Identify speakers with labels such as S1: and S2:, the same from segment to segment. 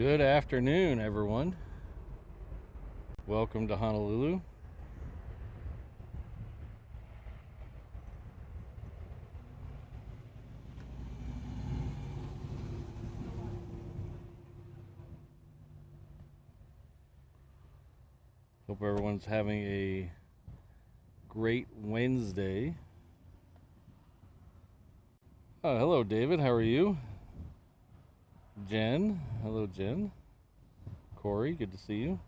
S1: Good afternoon, everyone. Welcome to Honolulu. Hope everyone's having a great Wednesday. Oh, hello, David. How are you? Jen. Hello, Jen. Corey, good to see you.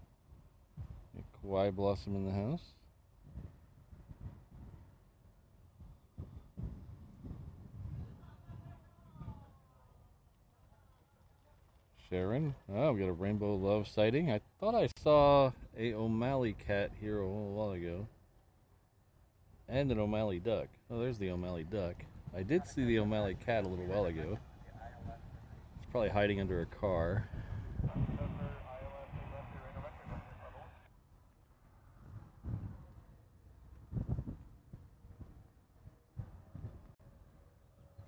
S1: Kawaii Blossom in the house. Sharon. Oh, we got a Rainbow Love sighting. I thought I saw a O'Malley cat here a little while ago. And an O'Malley duck. Oh, there's the O'Malley duck. I did see the O'Malley cat a little while ago. It's probably hiding under a car.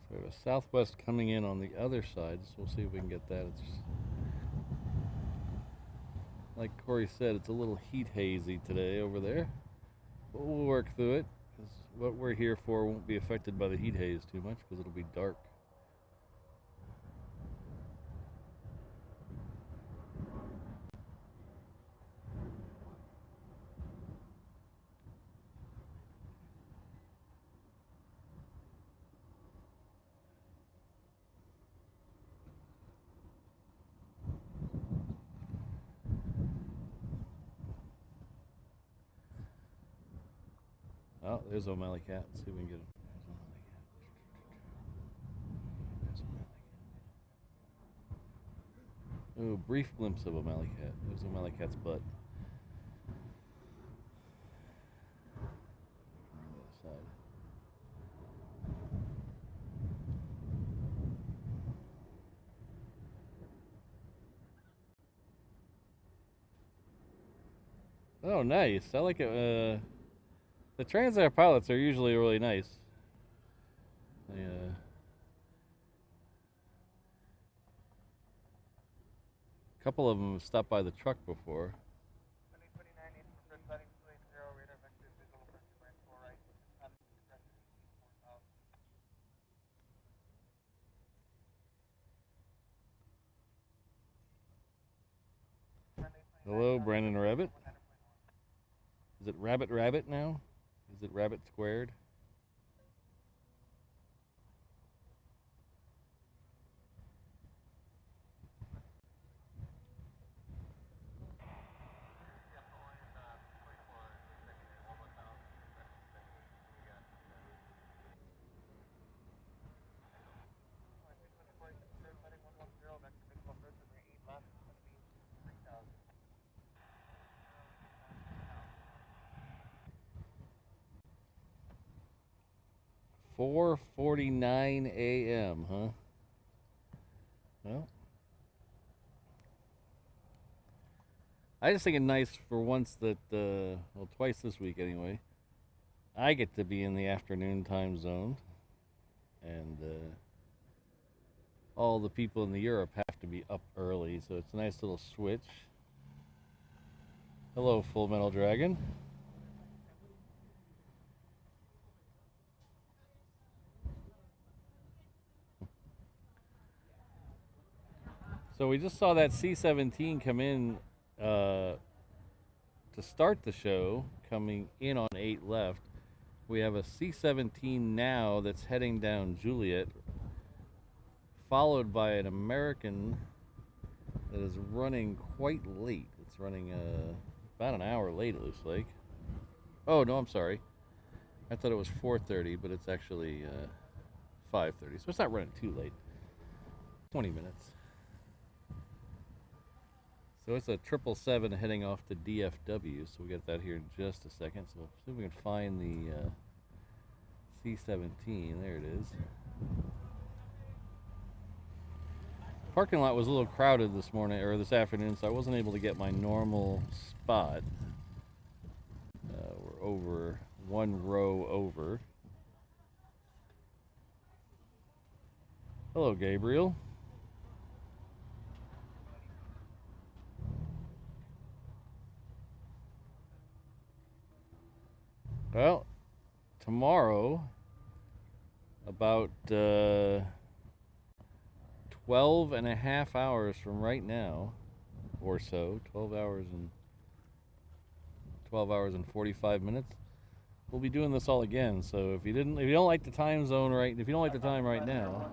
S1: So we have a Southwest coming in on the other side, so we'll see if we can get that. It's like Corey said, it's a little heat hazy today over there, but we'll work through it. What we're here for won't be affected by the heat haze too much because it'll be dark. Oh, there's O'Malley cat. Let's see if we can get him. Oh, brief glimpse of O'Malley cat. There's O'Malley cat's butt. Oh, nice. I like it. The Transair pilots are usually really nice. They, a couple of them have stopped by the truck before. Hello, Brandon Rabbit. Is it Rabbit Rabbit now? Is it Rabbit Squared? $4:49 a.m., huh? Well, I just think it's nice for once that, well, twice this week anyway, I get to be in the afternoon time zone, and all the people in the Europe have to be up early, so it's a nice little switch. Hello, Full Metal Dragon. So we just saw that C-17 come in to start the show, coming in on 8 left. We have a C-17 now that's heading down Juliet, followed by an American that is running quite late. It's running about an hour late, it looks like. Oh, no, I'm sorry. I thought it was 4:30, but it's actually 5:30, so it's not running too late. 20 minutes. So it's a 777 heading off to DFW, so we got that here in just a second. So see if we can find the C-17. There it is. Parking lot was a little crowded this morning or this afternoon, so I wasn't able to get my normal spot. We're over one row over. Hello, Gabriel. Well, tomorrow, about 12 and a half hours from right now, or so, 12 hours and 45 minutes, we'll be doing this all again. So if you don't like the time zone if you don't like the time right now,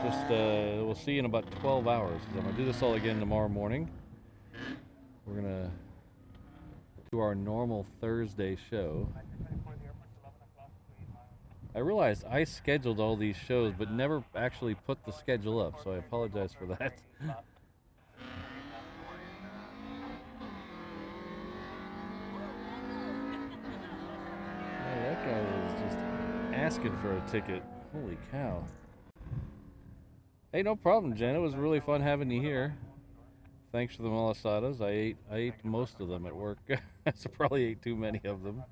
S1: just we'll see you in about 12 hours. 'Cause I'm gonna do this all again tomorrow morning. We're gonna do our normal Thursday show. I realized I scheduled all these shows, but never actually put the schedule up, so I apologize for that. Yeah, that guy was just asking for a ticket. Holy cow. Hey, no problem, Jen. It was really fun having you here. Thanks for the malasadas. I ate most of them at work. So probably ate too many of them.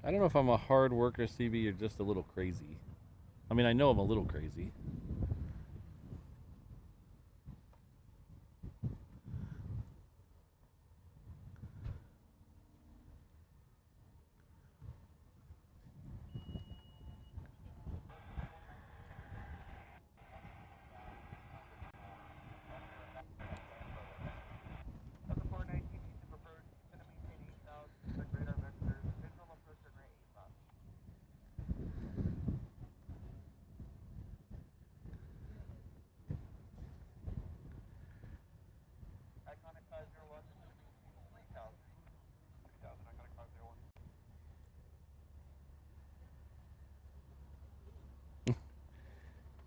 S1: I don't know if I'm a hard worker, CB, or just a little crazy. I mean, I know I'm a little crazy.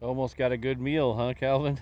S1: Almost got a good meal, huh, Calvin?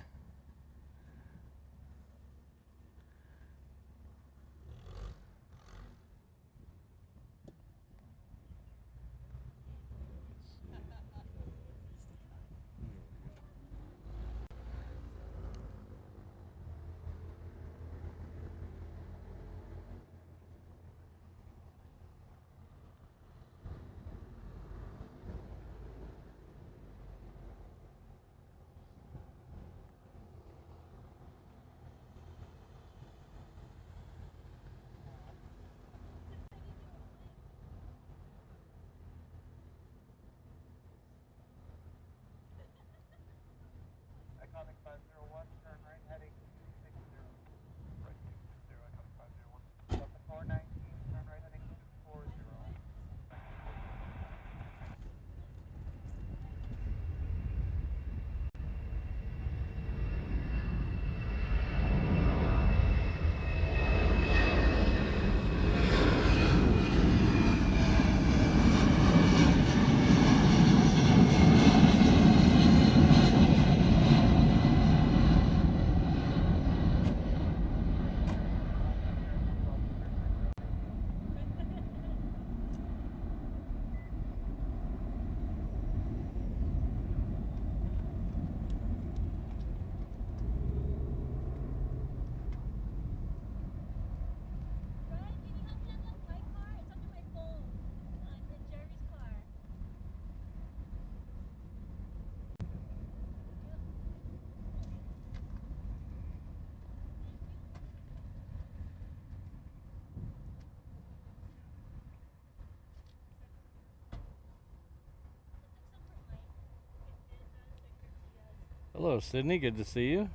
S1: Hello, Sydney. Good to see you.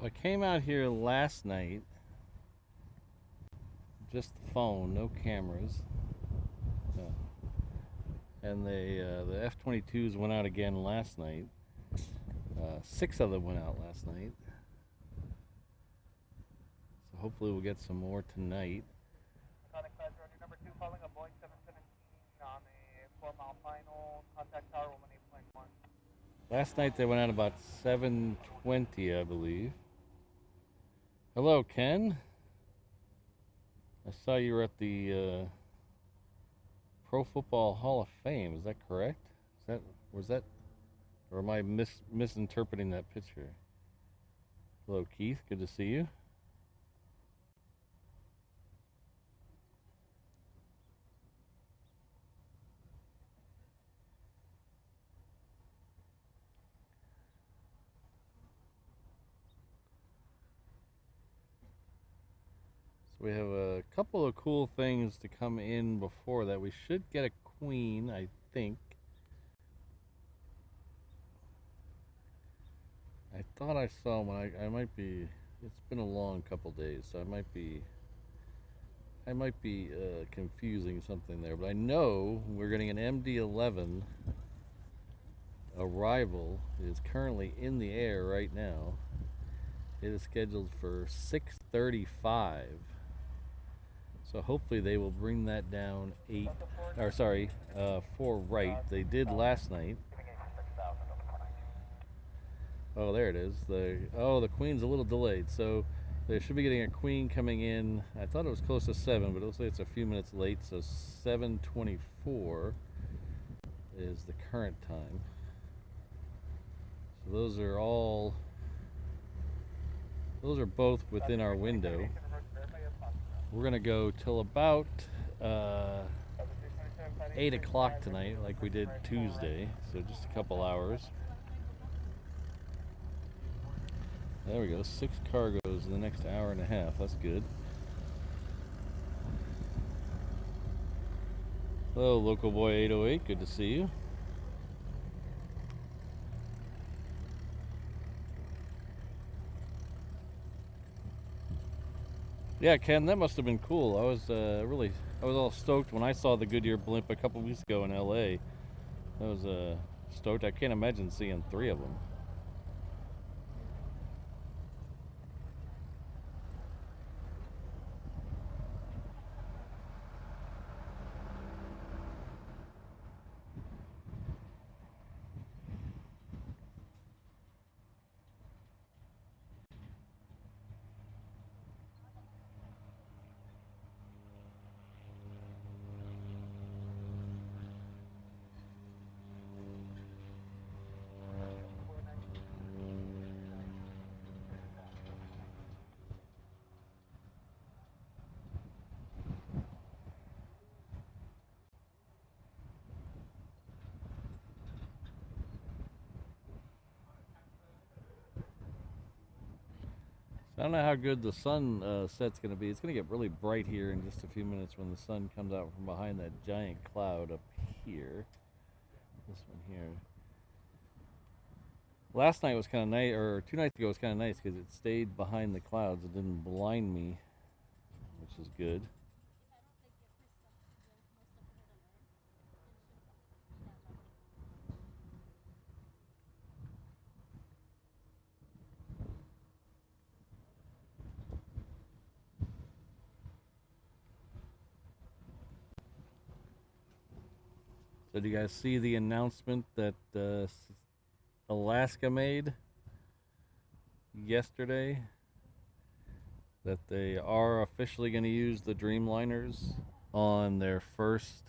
S1: I came out here last night, just the phone, no cameras. And the F-22s went out again last night. 6 of them went out last night. So hopefully we'll get some more tonight.
S2: Number 2 following a Boeing 717 on a 4-mile final. Contact tower 118.1.
S1: Last night they went out about 7:20, I believe. Hello, Ken. I saw you were at the Pro Football Hall of Fame. Is that correct? Was that, or am I misinterpreting that picture? Hello, Keith. Good to see you. We have a couple of cool things to come in before that. We should get a queen, I think. I thought I saw one. I might be. It's been a long couple days, so I might be confusing something there. But I know we're getting an MD-11 arrival. It is currently in the air right now. It is scheduled for 6:35. So hopefully they will bring that down 4 right. They did last night. Oh, there it is. The queen's a little delayed, so they should be getting a queen coming in. I thought it was close to 7, but it'll say it's a few minutes late. So 7:24 is the current time. So those are both within our window. We're gonna go till about 8 o'clock tonight, like we did Tuesday. So just a couple hours. There we go. 6 cargoes in the next hour and a half. That's good. Hello, local boy 808. Good to see you. Yeah, Ken, that must have been cool. I was all stoked when I saw the Goodyear blimp a couple weeks ago in LA. I was stoked. I can't imagine seeing 3 of them. I don't know how good the sun set's going to be. It's going to get really bright here in just a few minutes when the sun comes out from behind that giant cloud up here. This one here. Last night was kind of nice, or 2 nights ago was kind of nice because it stayed behind the clouds. It didn't blind me, which is good. So do you guys see the announcement that Alaska made yesterday? That they are officially going to use the Dreamliners on their first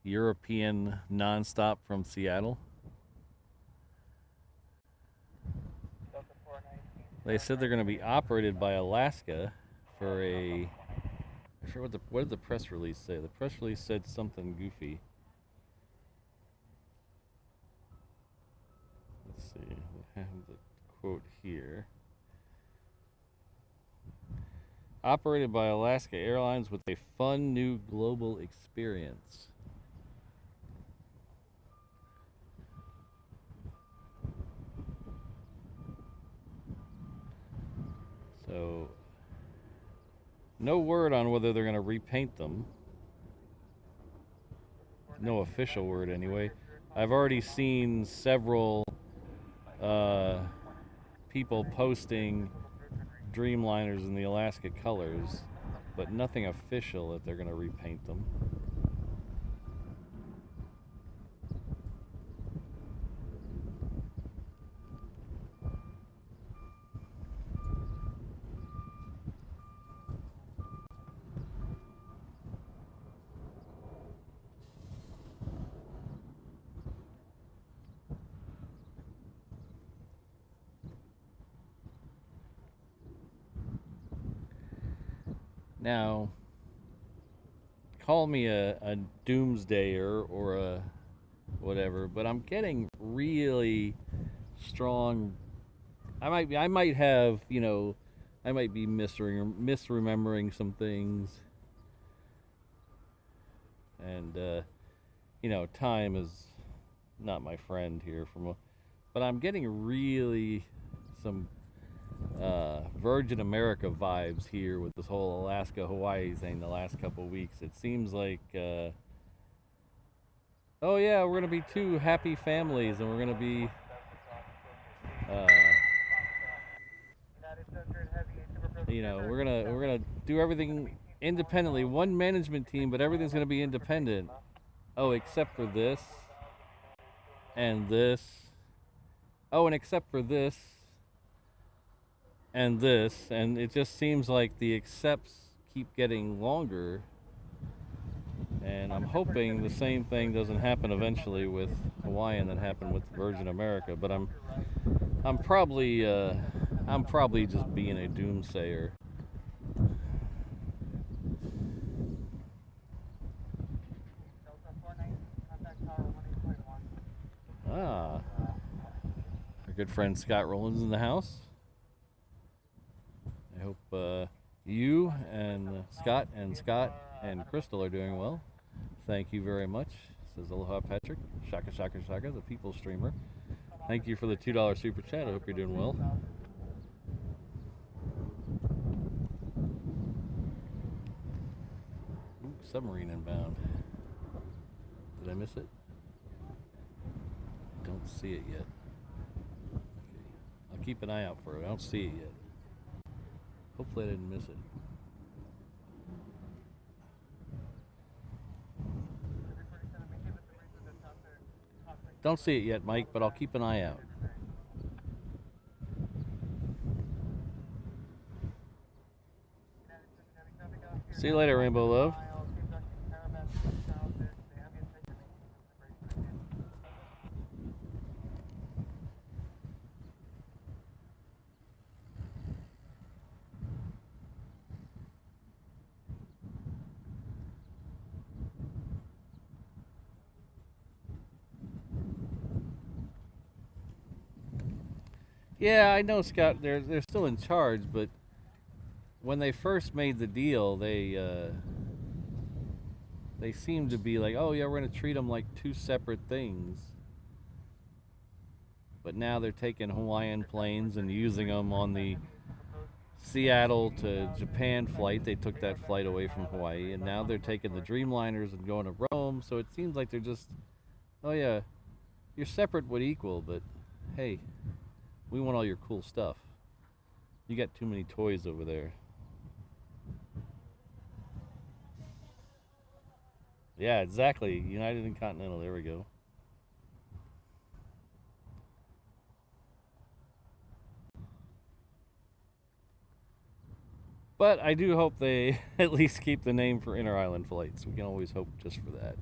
S1: European nonstop from Seattle. They said they're going to be operated by Alaska for a... I forget what did the press release say? The press release said something goofy. Let's see. I have the quote here. Operated by Alaska Airlines with a fun new global experience. So, no word on whether they're going to repaint them. No official word, anyway. I've already seen several people posting Dreamliners in the Alaska colors, but nothing official that they're going to repaint them. Now, call me a doomsdayer or a whatever, but I'm getting really strong. I might have, I might be misremembering some things, and time is not my friend here but I'm getting really some Virgin America vibes here with this whole Alaska Hawaii thing the last couple of weeks. It seems like, oh yeah, we're gonna be two happy families, and we're gonna be, we're gonna do everything independently. One management team, but everything's gonna be independent. Oh, except for this and this. Oh, and except for this and this, and it just seems like the accepts keep getting longer, and I'm hoping the same thing doesn't happen eventually with Hawaiian that happened with Virgin America. But I'm probably just being a doomsayer. Our good friend Scott Rowland's in the house. I hope you and Scott and Crystal are doing well. Thank you very much. Says Aloha Patrick. Shaka Shaka Shaka, the people streamer. Thank you for the $2 super chat. I hope you're doing well. Ooh, submarine inbound. Did I miss it? I don't see it yet. Okay. I'll keep an eye out for it. I don't see it yet. Hopefully I didn't miss it. Don't see it yet, Mike, but I'll keep an eye out. See you later, Rainbow Love. Yeah, I know, Scott. They're still in charge, but when they first made the deal, they seemed to be like, oh yeah, we're gonna treat them like two separate things. But now they're taking Hawaiian planes and using them on the Seattle to Japan flight. They took that flight away from Hawaii, and now they're taking the Dreamliners and going to Rome. So it seems like they're just, oh yeah, you're separate but equal, but hey, we want all your cool stuff. You got too many toys over there. Yeah, exactly. United and Continental. There we go. But I do hope they at least keep the name for inter-island flights. We can always hope just for that.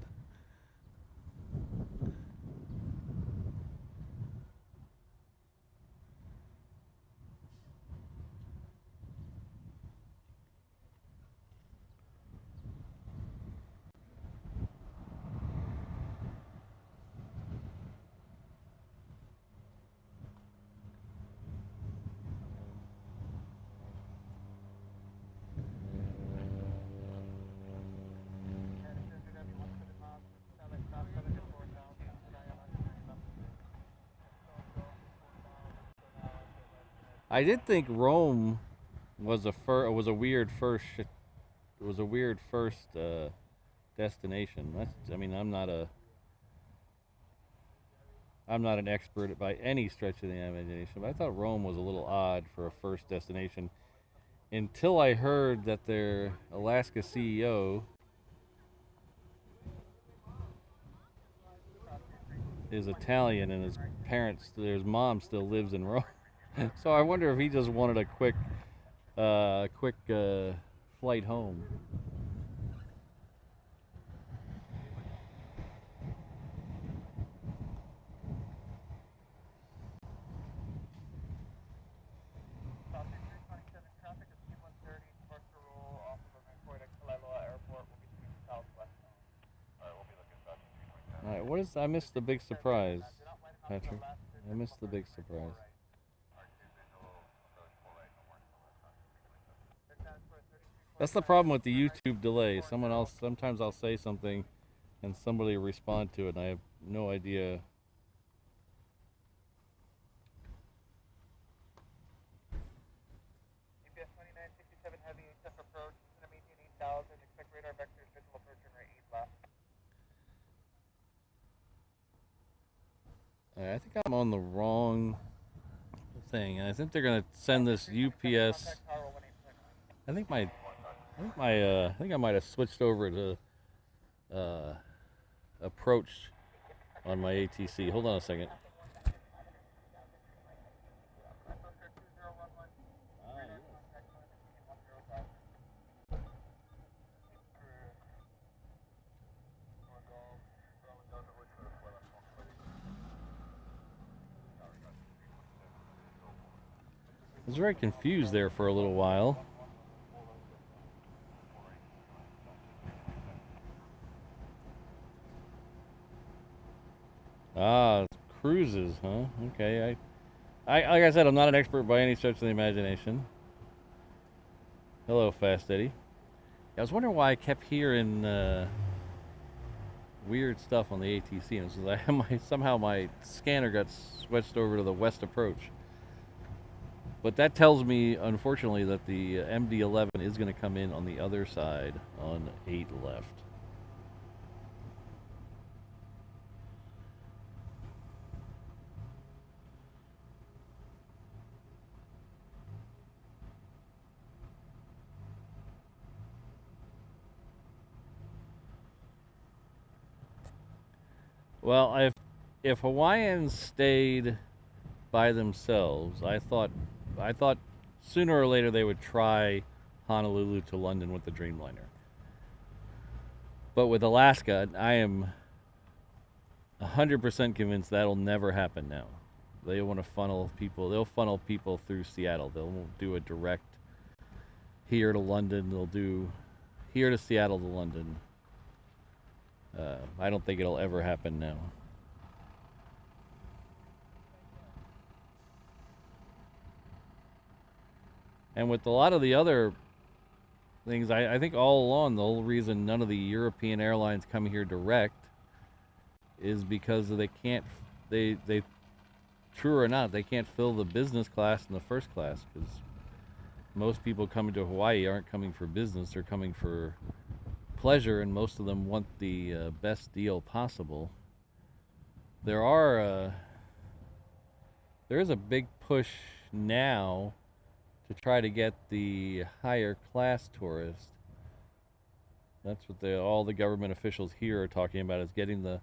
S1: I did think Rome was a weird first destination. I mean, I'm not an expert by any stretch of the imagination, but I thought Rome was a little odd for a first destination until I heard that their Alaska CEO is Italian and his mom still lives in Rome. So I wonder if he just wanted a quick flight home. All right, I missed the big surprise, Patrick. I missed the big surprise. That's the problem with the YouTube delay. Sometimes I'll say something and somebody will respond to it and I have no idea.
S2: GPS 2967 heavy HF approach, maintain 8000, expect radar vectors, visual approach and rate 8 left.
S1: I think I'm on the wrong thing. I think they're gonna send this UPS. I think I might have switched over to approach on my ATC. Hold on a second. I was very confused there for a little while. Ah, cruises, huh? Okay. I like I said, I'm not an expert by any stretch of the imagination. Hello, Fast Eddie. I was wondering why I kept hearing weird stuff on the ATC, and somehow my scanner got switched over to the west approach. But that tells me, unfortunately, that the MD-11 is going to come in on the other side on 8 left. Well, if Hawaiians stayed by themselves, I thought sooner or later they would try Honolulu to London with the Dreamliner. But with Alaska, I am 100% convinced that'll never happen now. They want to funnel people. They'll funnel people through Seattle. They'll do a direct here to London. They'll do here to Seattle to London. I don't think it'll ever happen now. And with a lot of the other things, I think all along the whole reason none of the European airlines come here direct is because they can't, they true or not, they can't fill the business class and the first class, because most people coming to Hawaii aren't coming for business, they're coming for pleasure, and most of them want the best deal possible. There is a big push now to try to get the higher class tourist. That's what all the government officials here are talking about, is getting the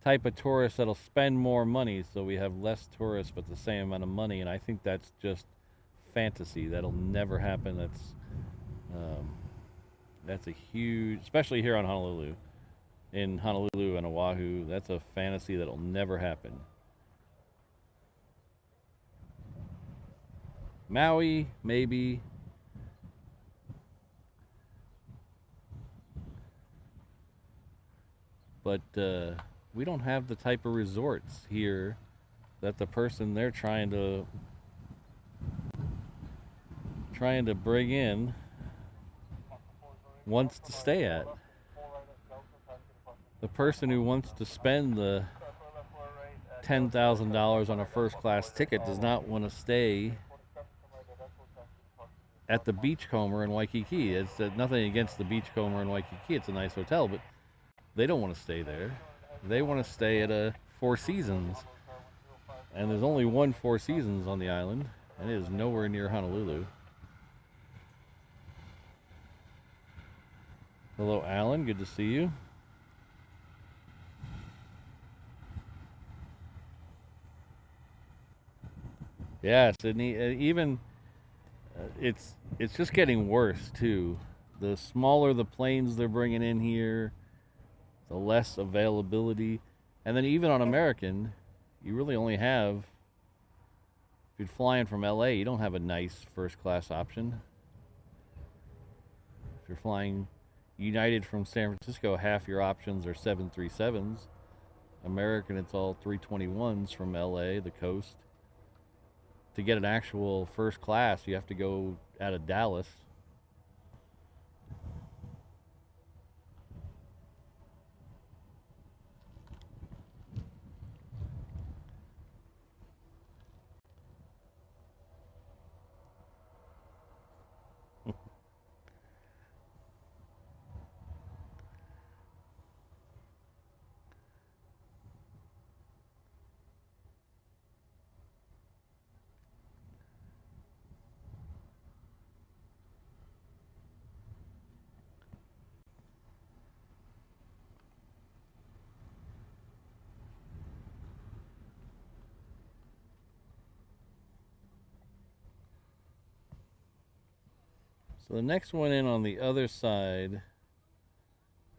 S1: type of tourist that'll spend more money, so we have less tourists but the same amount of money. And I think that's just fantasy. That'll never happen. That's a huge, especially here on Honolulu. In Honolulu and Oahu, that's a fantasy that'll never happen. Maui, maybe. But we don't have the type of resorts here that the person they're trying to bring in wants to stay at. The person who wants to spend the $10,000 on a first class ticket does not want to stay at the Beachcomber in Waikiki. It's nothing against the Beachcomber in Waikiki. It's a nice hotel, but they don't want to stay there. They want to stay at a Four Seasons. And there's only one Four Seasons on the island, and it is nowhere near Honolulu. Hello, Alan. Good to see you. Yeah, Sydney. Even it's just getting worse too. The smaller the planes they're bringing in here, the less availability, and then even on American, you really only have. If you're flying from LA, you don't have a nice first class option. If you're flying United from San Francisco, half your options are 737s. American, it's all 321s from LA, the coast. To get an actual first class, you have to go out of Dallas. So the next one in on the other side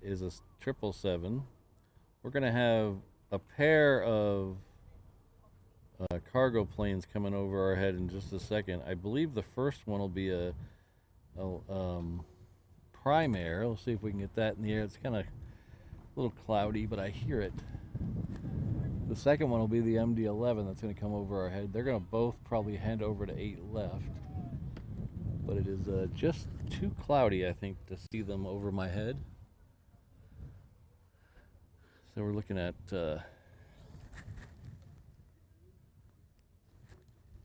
S1: is a 777. We're going to have a pair of cargo planes coming over our head in just a second. I believe the first one will be a Prime Air. Let's see if we can get that in the air. It's kind of a little cloudy, but I hear it. The second one will be the MD-11 that's going to come over our head. They're going to both probably head over to 8 left. But it is just too cloudy, I think, to see them over my head. So we're looking at...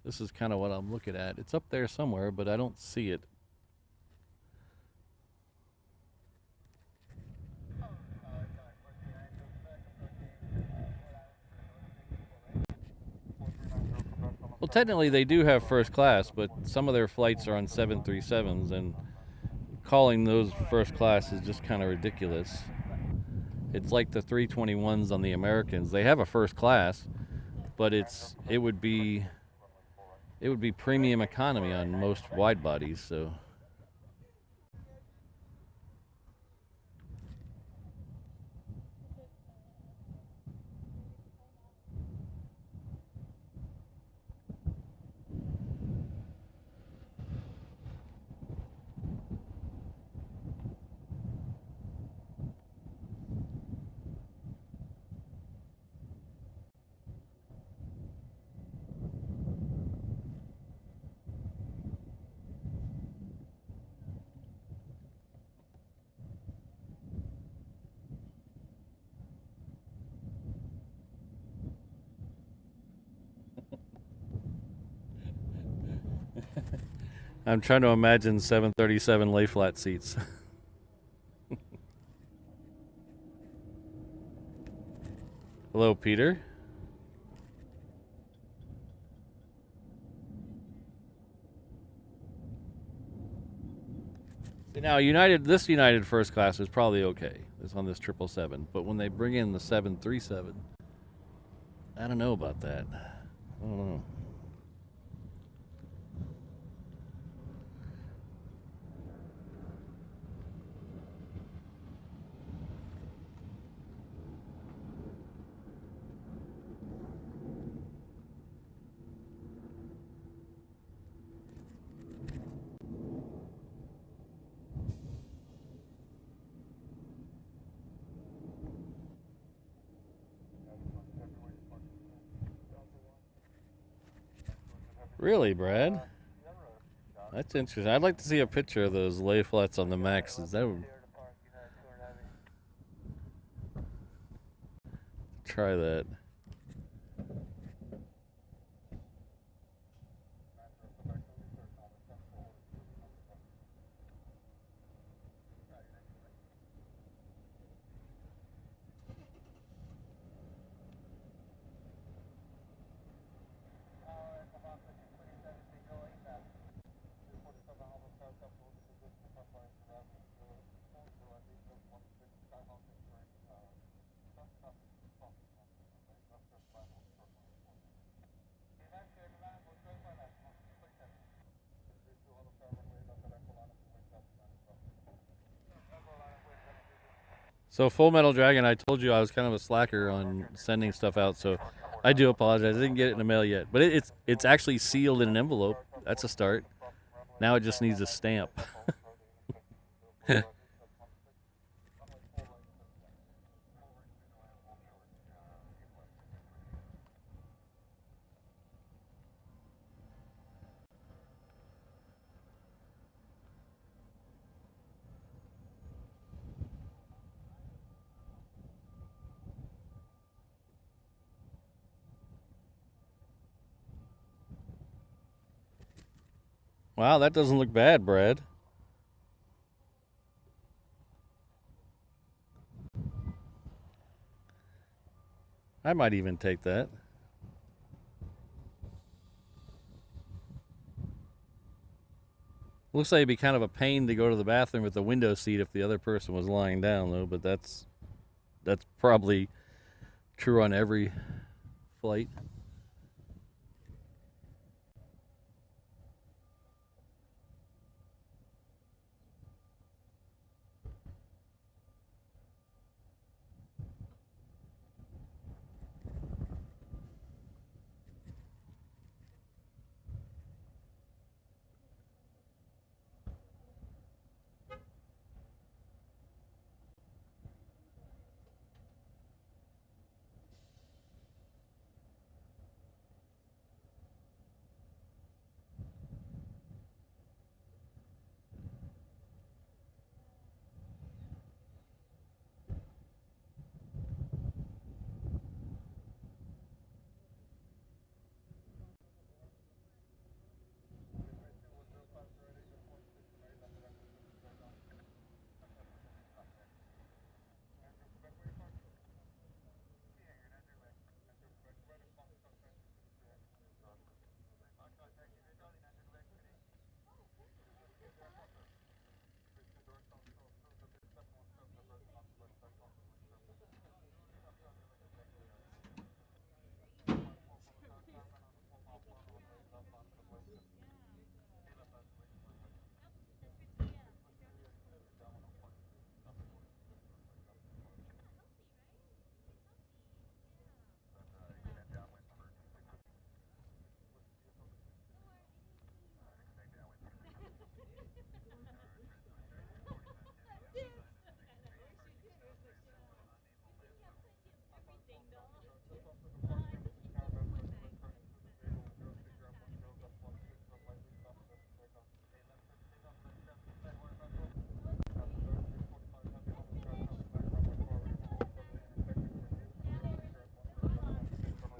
S1: this is kind of what I'm looking at. It's up there somewhere, but I don't see it. Well, technically they do have first class, but some of their flights are on 737s, and calling those first class is just kind of ridiculous. It's like the 321s on the Americans. They have a first class, but it would be premium economy on most wide bodies, so... I'm trying to imagine 737 lay flat seats. Hello, Peter. Now, this United first class is probably okay. It's on this 777, but when they bring in the 737, I don't know about that. I don't know. Really, Brad? That's interesting. I'd like to see a picture of those lay flats on the Maxes. That would... Try that. So Full Metal Dragon, I told you I was kind of a slacker on sending stuff out, so I do apologize. I didn't get it in the mail yet, but it's actually sealed in an envelope. That's a start. Now it just needs a stamp. Wow, that doesn't look bad, Brad. I might even take that. Looks like it'd be kind of a pain to go to the bathroom with the window seat if the other person was lying down, though. But that's probably true on every flight.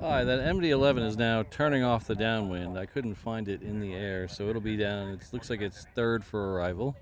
S1: All right, that MD-11 is now turning off the downwind. I couldn't find it in the air, so it'll be down. It looks like it's third for arrival.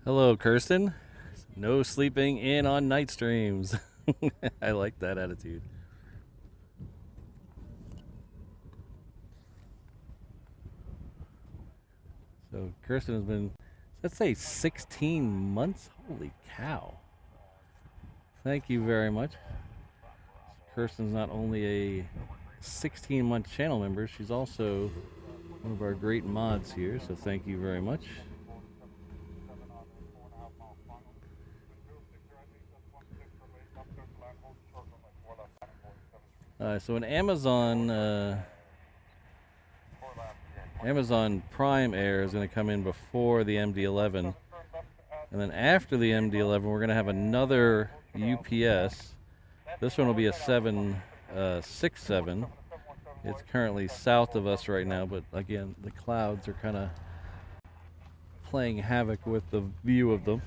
S1: Hello, Kirsten. No sleeping in on night streams. I like that attitude. So Kirsten has been, let's say, 16 months. Holy cow. Thank you very much. Kirsten's not only a 16-month channel member, she's also one of our great mods here, so thank you very much. So an Amazon Prime Air is going to come in before the MD-11, and then after the MD-11 we're going to have another UPS. This one will be a 767. It's currently south of us right now, but again, the clouds are kind of playing havoc with the view of them.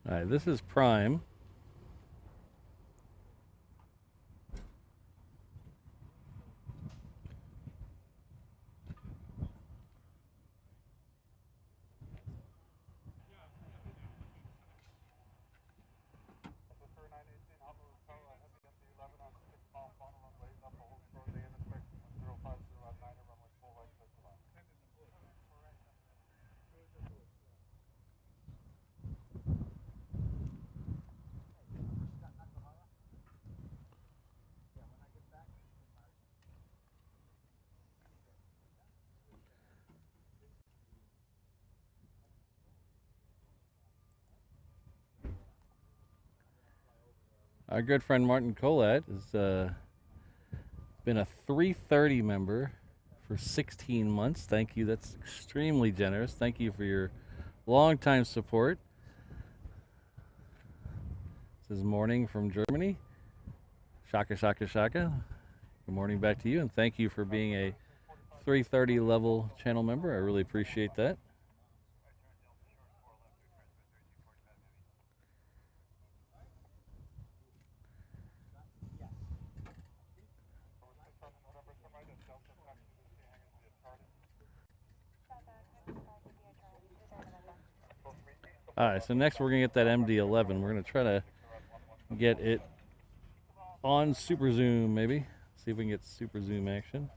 S1: All right, this is Prime. Our good friend Martin Colette has been a 330 member for 16 months. Thank you. That's extremely generous. Thank you for your long-time support. This is Morning from Germany. Shaka, shaka, shaka. Good morning back to you, and thank you for being a 330 level channel member. I really appreciate that. All right, so next we're going to get that MD-11. We're going to try to get it on Super Zoom, maybe. See if we can get Super Zoom action.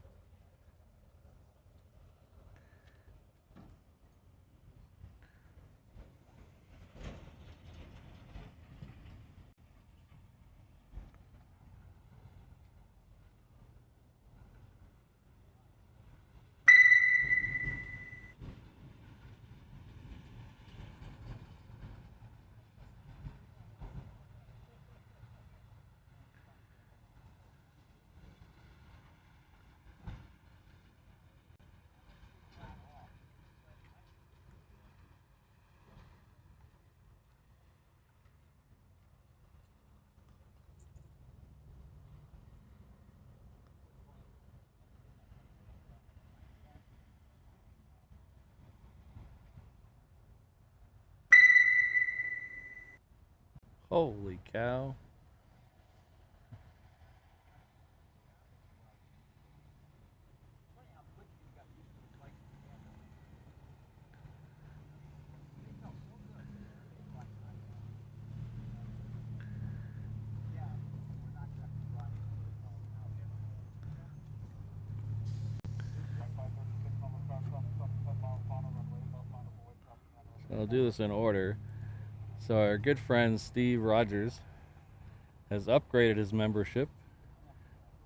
S1: Holy cow. So I'll do this in order. So our good friend Steve Rogers has upgraded his membership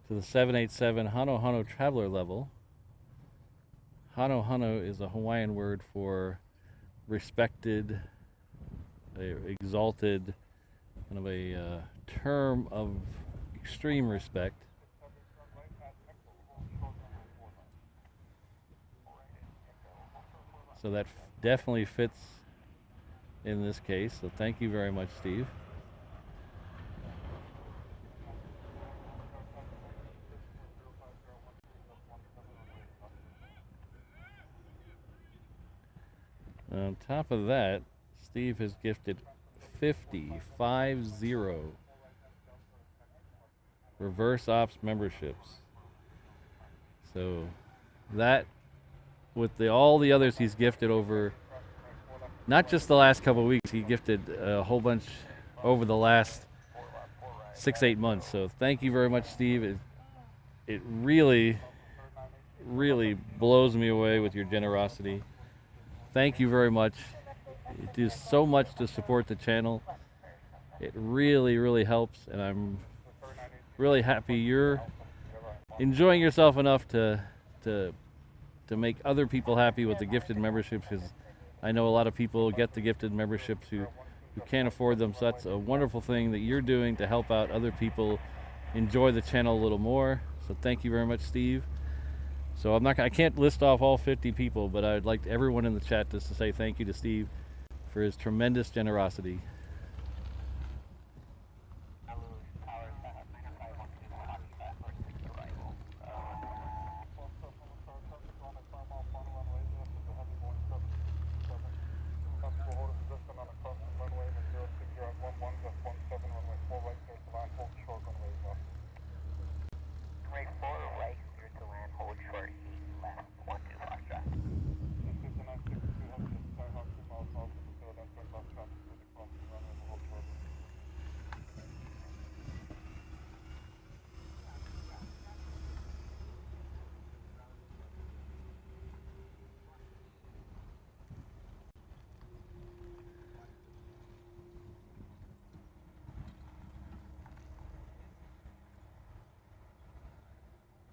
S1: to the 787 Hano Hano Traveler level. Hano Hano is a Hawaiian word for respected, exalted, kind of a term of extreme respect. So that definitely fits in this case. So thank you very much, Steve. On top of that, Steve has gifted 50 reverse ops memberships. So that, with all the others he's gifted over, not just the last couple of weeks, he gifted a whole bunch over the last 6-8 months. So thank you very much, Steve. It really blows me away with your generosity. Thank you very much. It does so much to support the channel. It really helps, and I'm really happy you're enjoying yourself enough to make other people happy with the gifted memberships, because I know a lot of people get the gifted memberships who can't afford them. So that's a wonderful thing that you're doing to help out other people enjoy the channel a little more. So thank you very much, Steve. So I can't list off all 50 people, but I'd like everyone in the chat just to say thank you to Steve for his tremendous generosity.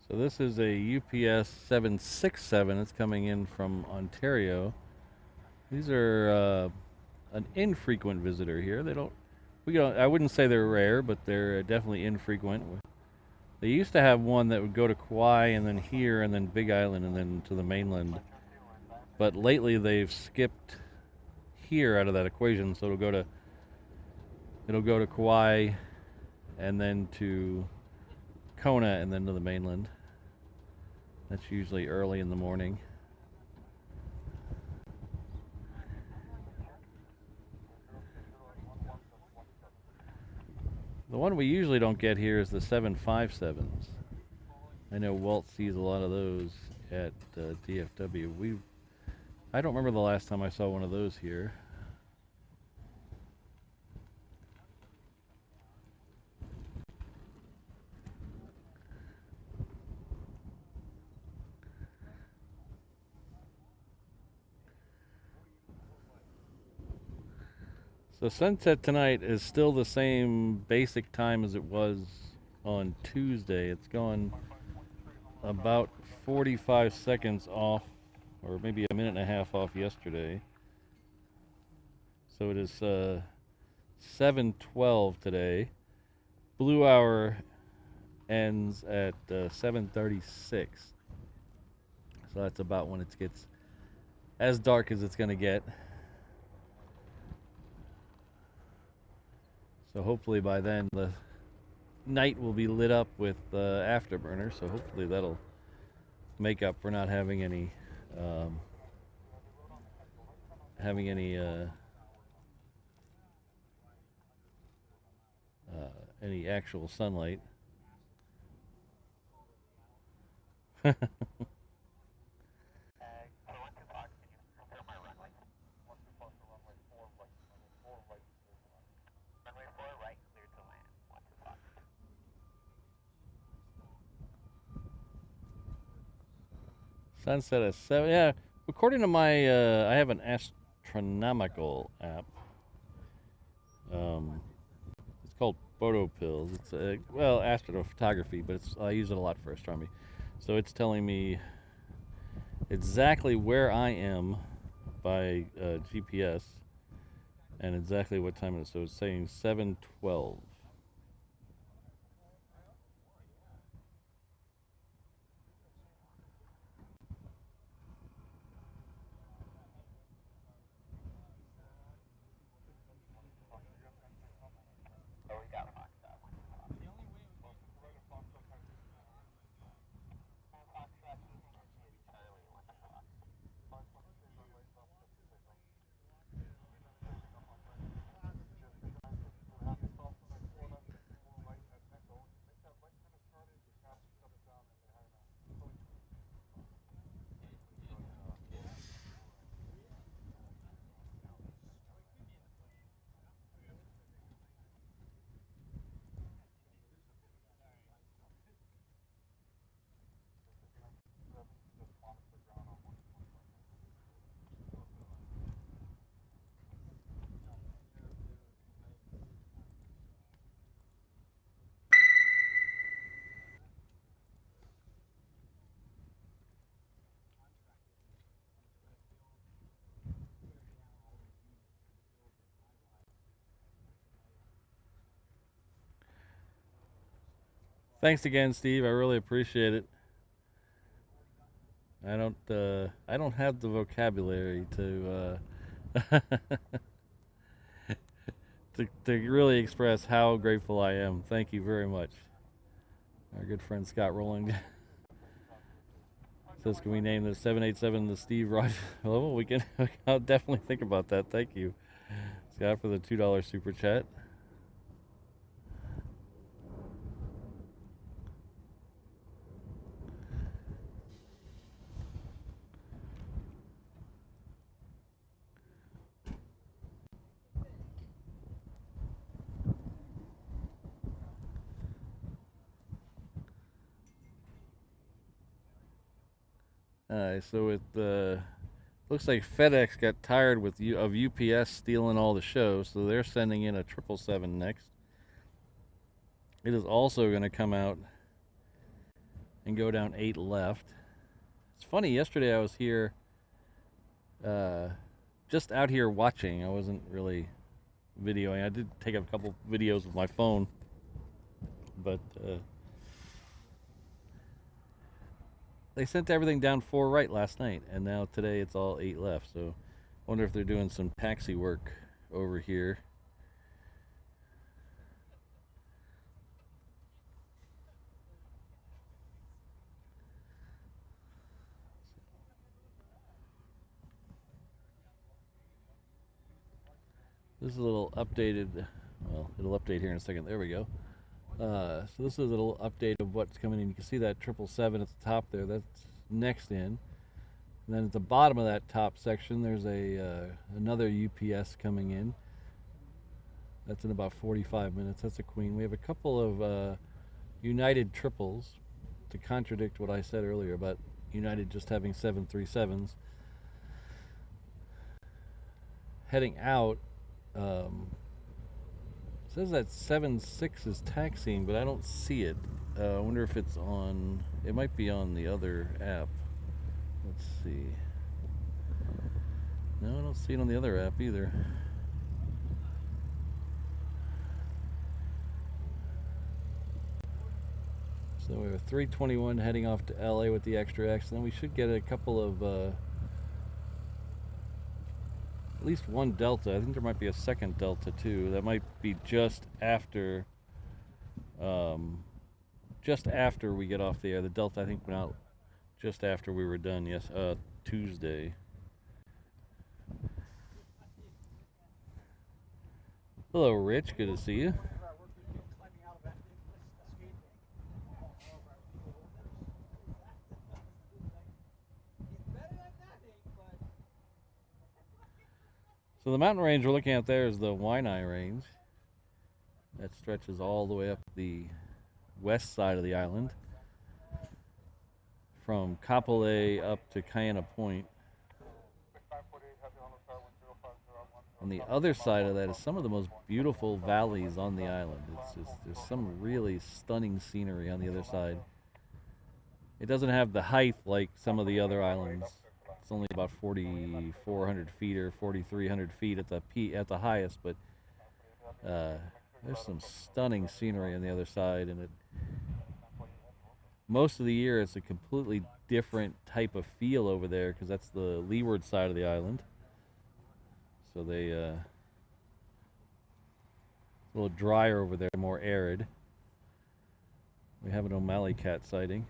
S1: So this is a UPS 767. It's coming in from Ontario. These are an infrequent visitor here. I wouldn't say they're rare, but they're definitely infrequent. They used to have one that would go to Kauai and then here and then Big Island and then to the mainland. But lately they've skipped here out of that equation, so it'll go to Kauai and then to Kona and then to the mainland. That's usually early in the morning. The one we usually don't get here is the 757s. I know Walt sees a lot of those at DFW. I don't remember the last time I saw one of those here. So sunset tonight is still the same basic time as it was on Tuesday. It's gone about 45 seconds off, or maybe a minute and a half off yesterday. So it is 7:12 today. Blue hour ends at 7:36. So that's about when it gets as dark as it's going to get. So hopefully by then the night will be lit up with afterburner. So hopefully that'll make up for not having any any actual sunlight. Sunset at 7. Yeah, according to my, I have an astronomical app. It's called Photo Pills. It's well, astrophotography, but I use it a lot for astronomy. So it's telling me exactly where I am by GPS and exactly what time it is. So it's saying 7:12. Thanks again, Steve. I really appreciate it. I don't have the vocabulary to really express how grateful I am. Thank you very much. Our good friend Scott Rowling says, "Can we name the 787 the Steve Rogers?" Well, we can. I'll definitely think about that. Thank you, Scott, for the $2 super chat. So it looks like FedEx got tired of UPS stealing all the shows, so they're sending in a 777 next. It is also going to come out and go down 8 left. It's funny, yesterday I was here, just out here watching. I wasn't really videoing. I did take a couple videos with my phone, but they sent everything down 4 right last night, and now today it's all 8 left. So I wonder if they're doing some taxi work over here. This is a little updated. Well, it'll update here in a second. There we go. So this is a little update of what's coming in. You can see that 777 at the top there. That's next in. And then at the bottom of that top section, there's another UPS coming in. That's in about 45 minutes. That's a Queen. We have a couple of United triples, to contradict what I said earlier about United just having 737s. Heading out, says that 76 is taxiing, but I don't see it. I wonder if it's on, it might be on the other app. Let's see. No, I don't see it on the other app either. So we have a 321 heading off to LA with the extra X, and then we should get a couple of, at least one Delta. I think there might be a second Delta too. That might be just after we get off the air. The Delta, I think, went out just after we were done. Yes, Tuesday. Hello, Rich. Good to see you. So the mountain range we're looking at there is the Waianae Range. That stretches all the way up the west side of the island, from Kapolei up to Kaena Point. On the other side of that is some of the most beautiful valleys on the island. It's just, there's some really stunning scenery on the other side. It doesn't have the height like some of the other islands. It's only about 4,400 feet or 4,300 feet at the highest, but there's some stunning scenery on the other side, and most of the year it's a completely different type of feel over there because that's the leeward side of the island. So they a little drier over there, more arid. We have an O'Malley cat sighting.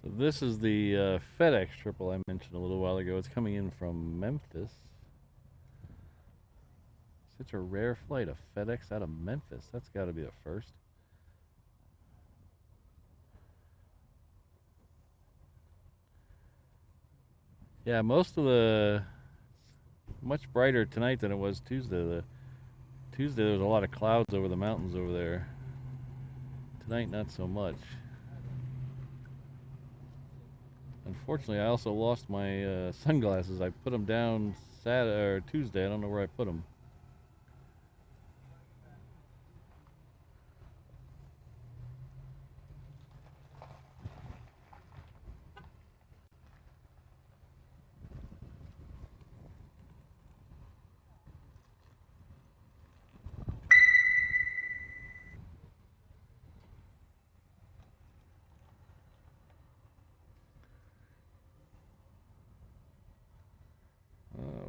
S1: So this is the FedEx triple I mentioned a little while ago. It's coming in from Memphis. Such a rare flight, a FedEx out of Memphis. That's got to be the first. Yeah, most of the much brighter tonight than it was Tuesday. Tuesday there was a lot of clouds over the mountains over there. Tonight not so much. Unfortunately, I also lost my sunglasses. I put them down Saturday or Tuesday. I don't know where I put them.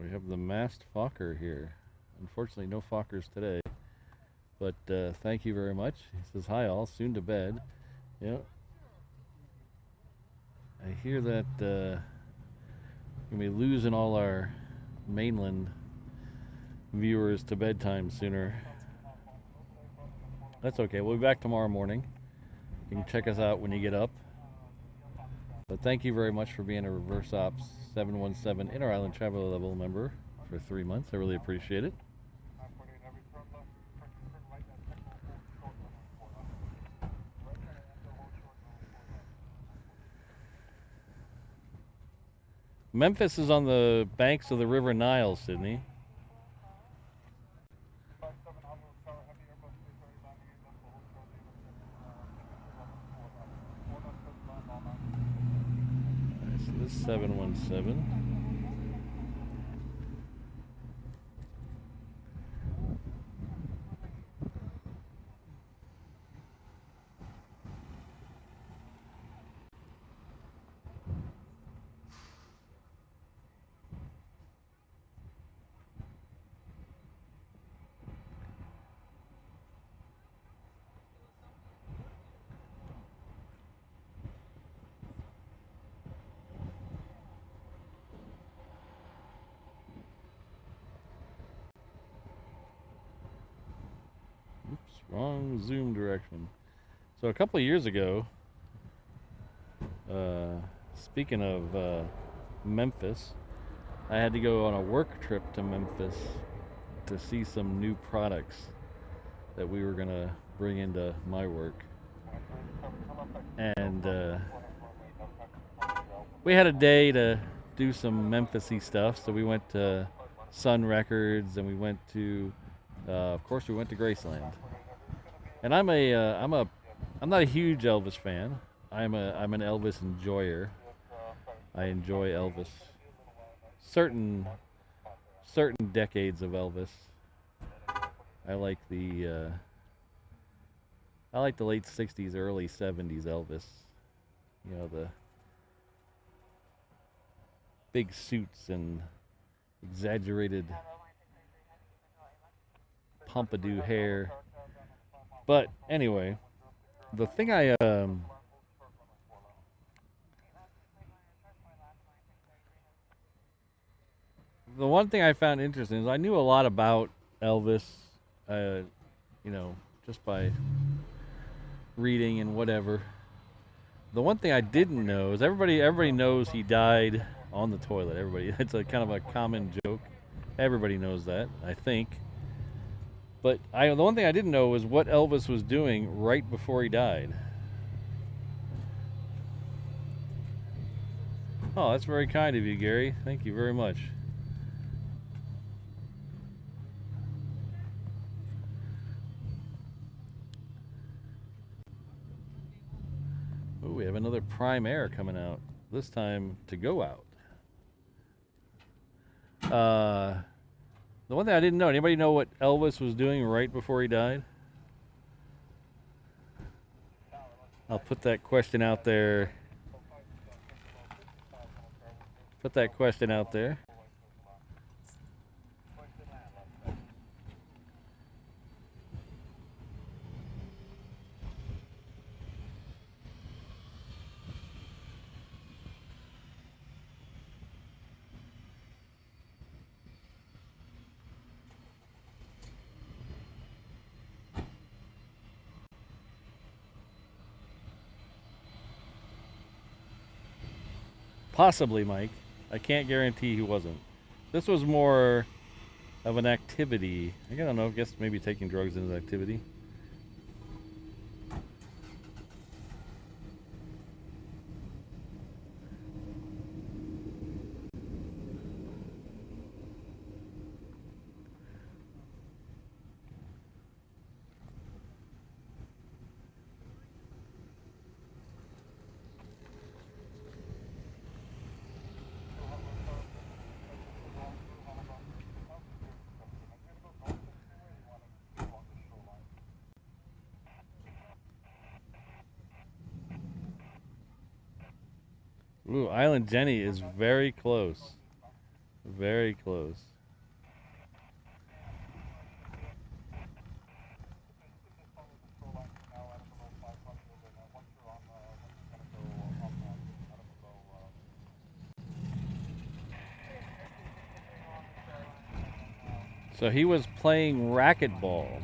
S1: We have the masked Fokker here. Unfortunately, no Fokkers today. But thank you very much. He says, hi all, soon to bed. Yeah. I hear that we're going to be losing all our mainland viewers to bedtime sooner. That's okay. We'll be back tomorrow morning. You can check us out when you get up. But thank you very much for being a Reverse Ops 717 Inter-Island Traveler Level member for 3 months. I really appreciate it. Memphis is on the banks of the River Nile, Sydney. So this is 717. Oops, wrong zoom direction. So a couple of years ago, speaking of Memphis, I had to go on a work trip to Memphis to see some new products that we were going to bring into my work. And we had a day to do some Memphis-y stuff, so we went to Sun Records and we went to of course we went to Graceland. And I'm not a huge Elvis fan. I'm an Elvis enjoyer. I enjoy Elvis. Certain decades of Elvis. I like the late 60s, early 70s Elvis. You know, the big suits and exaggerated pompadour hair. But anyway, the thing the one thing I found interesting is I knew a lot about Elvis, you know, just by reading and whatever. The one thing I didn't know is everybody knows he died on the toilet. It's a kind of a common joke. Everybody knows that, I think. But the one thing I didn't know was what Elvis was doing right before he died. Oh, that's very kind of you, Gary. Thank you very much. Oh, we have another Prime Air coming out. This time to go out. The one thing I didn't know, anybody know what Elvis was doing right before he died? I'll put that question out there. Put that question out there. Possibly, Mike. I can't guarantee he wasn't. This was more of an activity. I don't know. I guess maybe taking drugs is an activity. Ooh, Island Jenny is very close. Very close. So he was playing racquetball.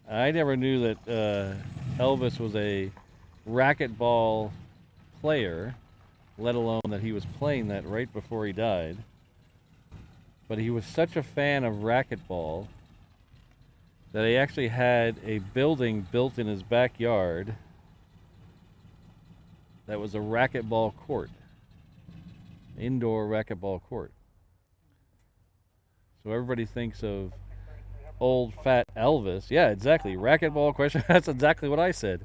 S1: I never knew that Elvis was a racquetball player, let alone that he was playing that right before he died. But he was such a fan of racquetball that he actually had a building built in his backyard that was a racquetball court, indoor racquetball court. So everybody thinks of old fat Elvis. Yeah, exactly. Racquetball question. That's exactly what I said.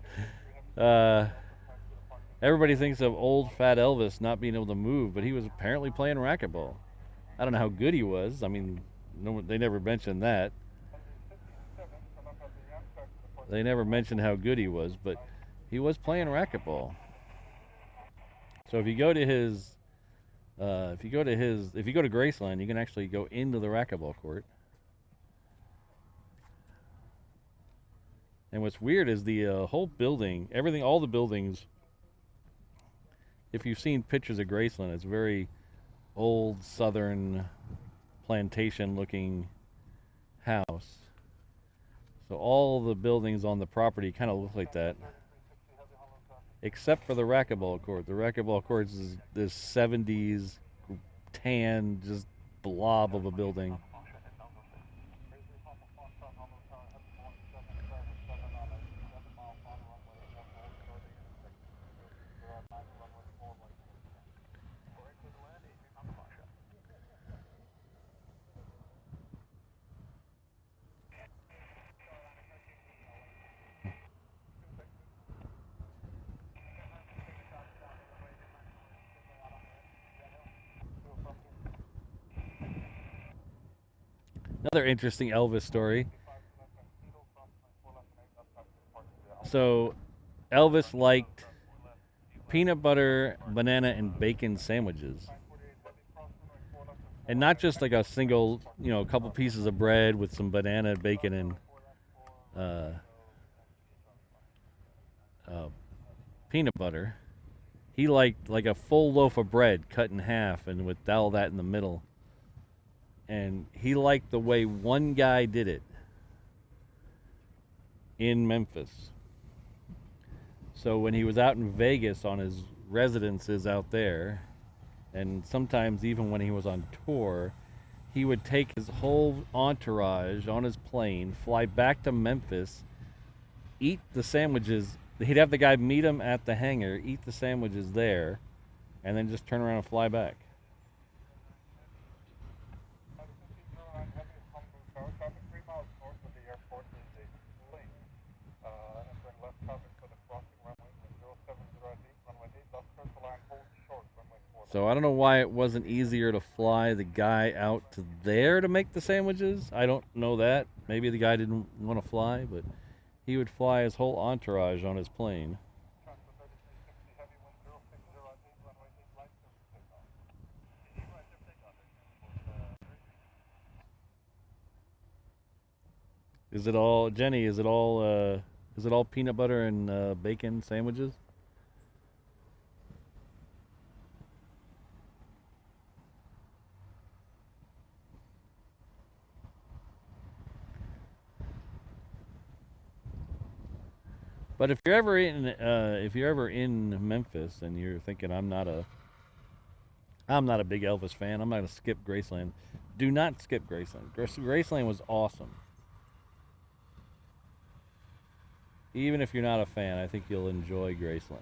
S1: Everybody thinks of old fat Elvis not being able to move, but he was apparently playing racquetball. I don't know how good he was. I mean, no, they never mentioned that. They never mentioned how good he was, but he was playing racquetball. So if you go to his, if you go to Graceland, you can actually go into the racquetball court. And what's weird is the whole building, everything, all the buildings. If you've seen pictures of Graceland, it's very old Southern plantation-looking house. So all the buildings on the property kind of look like that, except for the racquetball court. The racquetball court is this 70s tan, just blob of a building. Another interesting Elvis story. So Elvis liked peanut butter, banana, and bacon sandwiches. And not just like a single, a couple pieces of bread with some banana, bacon, and peanut butter. He liked like a full loaf of bread cut in half and with all that in the middle. And he liked the way one guy did it in Memphis. So when he was out in Vegas on his residences out there, and sometimes even when he was on tour, he would take his whole entourage on his plane, fly back to Memphis, eat the sandwiches. He'd have the guy meet him at the hangar, eat the sandwiches there, and then just turn around and fly back. So I don't know why it wasn't easier to fly the guy out to there to make the sandwiches. I don't know that. Maybe the guy didn't want to fly, but he would fly his whole entourage on his plane. Is it all, Jenny? Is it all peanut butter and bacon sandwiches? But if you're ever in Memphis and you're thinking I'm not a big Elvis fan, I'm not gonna skip Graceland. Do not skip Graceland. Graceland was awesome. Even if you're not a fan, I think you'll enjoy Graceland.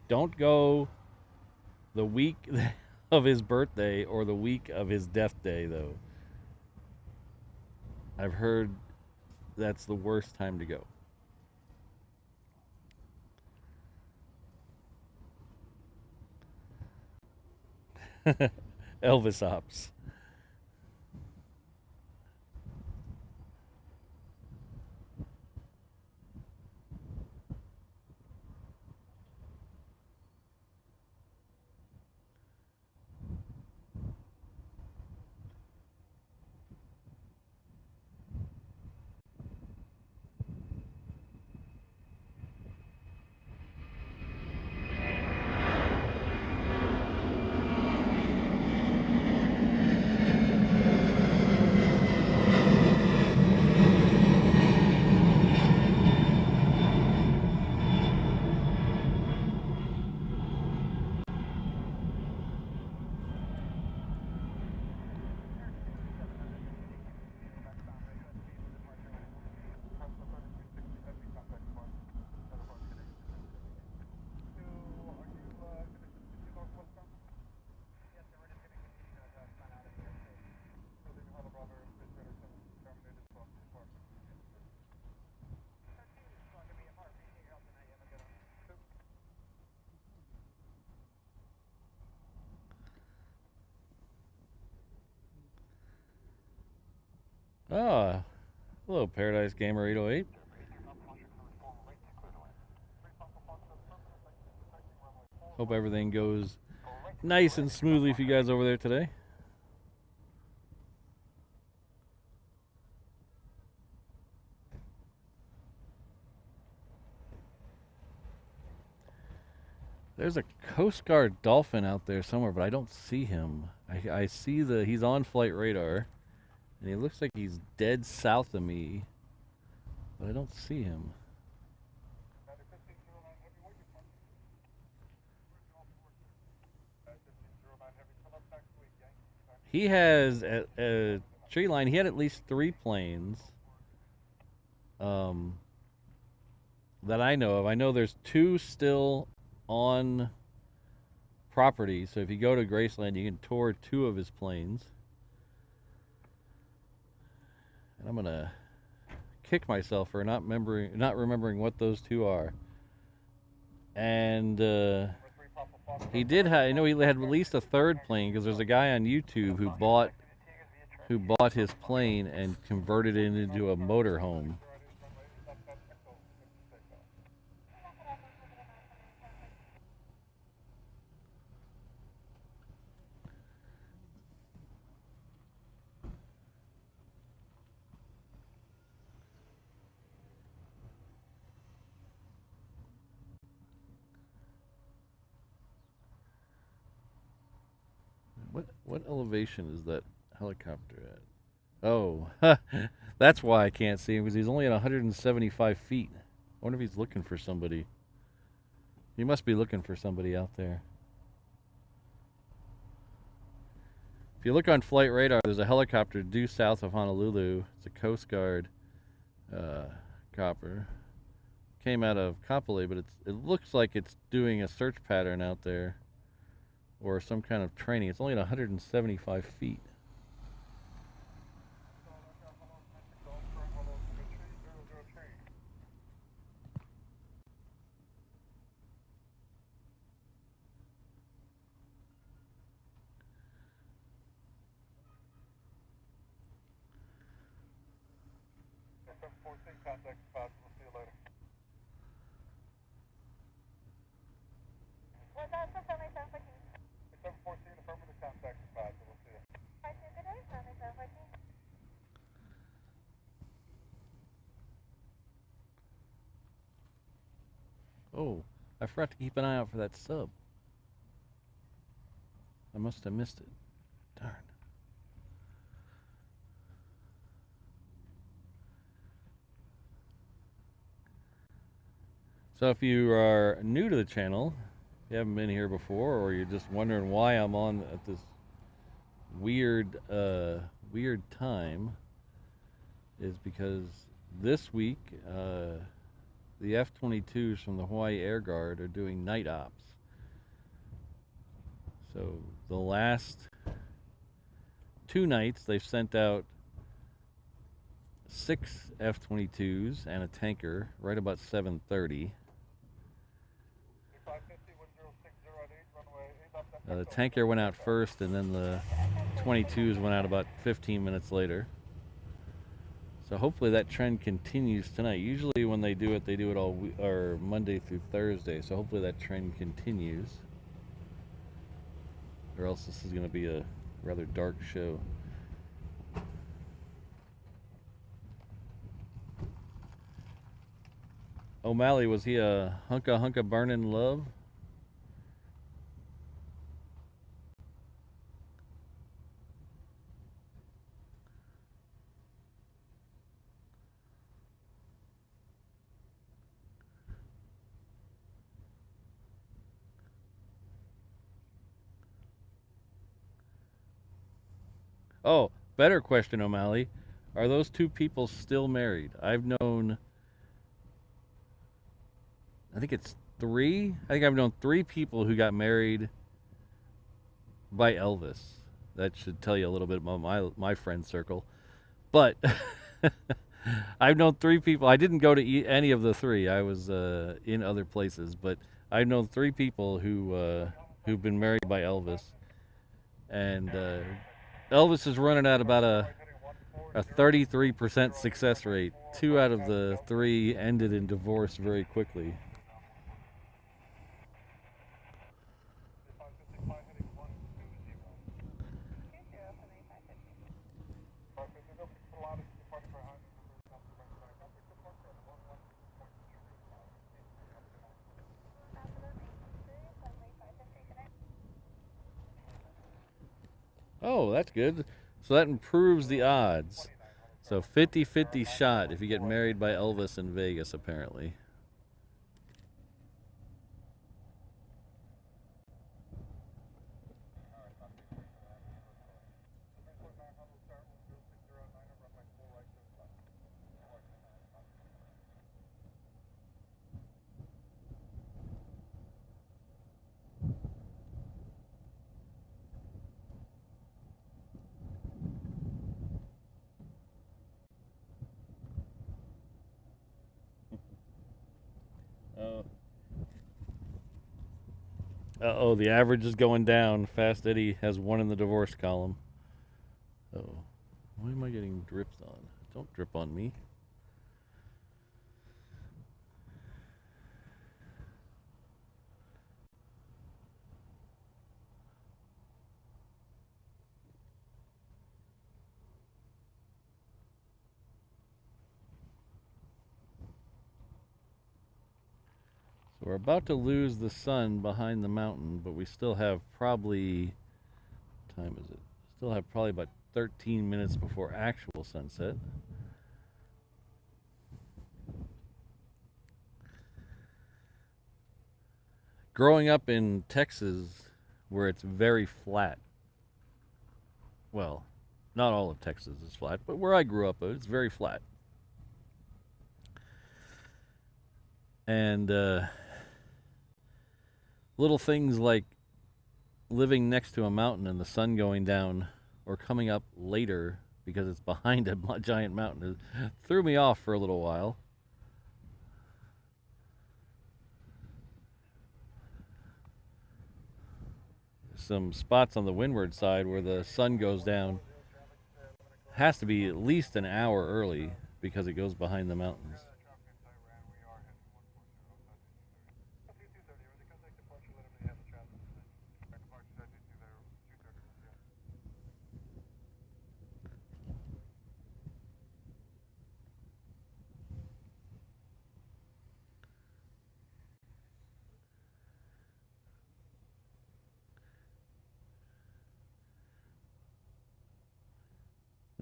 S1: Don't go the week of his birthday or the week of his death day, though. I've heard that's the worst time to go. Elvis Ops. Oh, hello, Paradise Gamer 808. Hope everything goes nice and smoothly for you guys over there today. There's a Coast Guard Dolphin out there somewhere, but I don't see him. I see he's on flight radar, and he looks like he's dead south of me, but I don't see him. He has a tree line. He had at least 3 planes that I know of. I know there's 2 still on property. So if you go to Graceland, you can tour 2 of his planes. And I'm gonna kick myself for not remembering what those 2 are. And he did have, he had released a 3rd plane because there's a guy on YouTube who bought his plane and converted it into a motorhome. What elevation is that helicopter at? Oh, that's why I can't see him, because he's only at 175 feet. I wonder if he's looking for somebody. He must be looking for somebody out there. If you look on flight radar, there's a helicopter due south of Honolulu. It's a Coast Guard copper. Came out of Kapolei, but it looks like it's doing a search pattern out there, or some kind of training. It's only at 175 feet.
S2: Contact spots. We'll see you later. What's that for 7714? 714, affirmative contact spots. We'll see you. 52 good day, 7714.
S1: Oh, I forgot to keep an eye out for that sub. I must have missed it. Darn. So if you are new to the channel, if you haven't been here before, or you're just wondering why I'm on at this weird time, is because this week the F-22s from the Hawaii Air Guard are doing night ops. So the last 2 nights they've sent out 6 F-22s and a tanker right about 7:30. The tanker went out first, and then the 22s went out about 15 minutes later. So hopefully that trend continues tonight. Usually when they do it all or Monday through Thursday. So hopefully that trend continues, or else this is going to be a rather dark show. O'Malley, was he a hunka burnin' love? Oh, better question, O'Malley. Are those 2 people still married? I've known, I think it's 3. I think I've known 3 people who got married by Elvis. That should tell you a little bit about my friend circle. But I've known 3 people. I didn't go to any of the 3. I was in other places, but I've known 3 people who've been married by Elvis, and Elvis is running at about a 33% success rate. 2 out of the 3 ended in divorce very quickly. Oh, that's good. So that improves the odds. So 50-50 shot if you get married by Elvis in Vegas, apparently. Uh-oh, the average is going down. Fast Eddie has 1 in the divorce column. Oh, why am I getting dripped on? Don't drip on me. So we're about to lose the sun behind the mountain, but we still have probably, what time is it? Still have probably about 13 minutes before actual sunset. Growing up in Texas, where it's very flat, well, not all of Texas is flat, but where I grew up, it's very flat. And little things like living next to a mountain and the sun going down or coming up later because it's behind a giant mountain threw me off for a little while. Some spots on the windward side where the sun goes down has to be at least an hour early because it goes behind the mountains.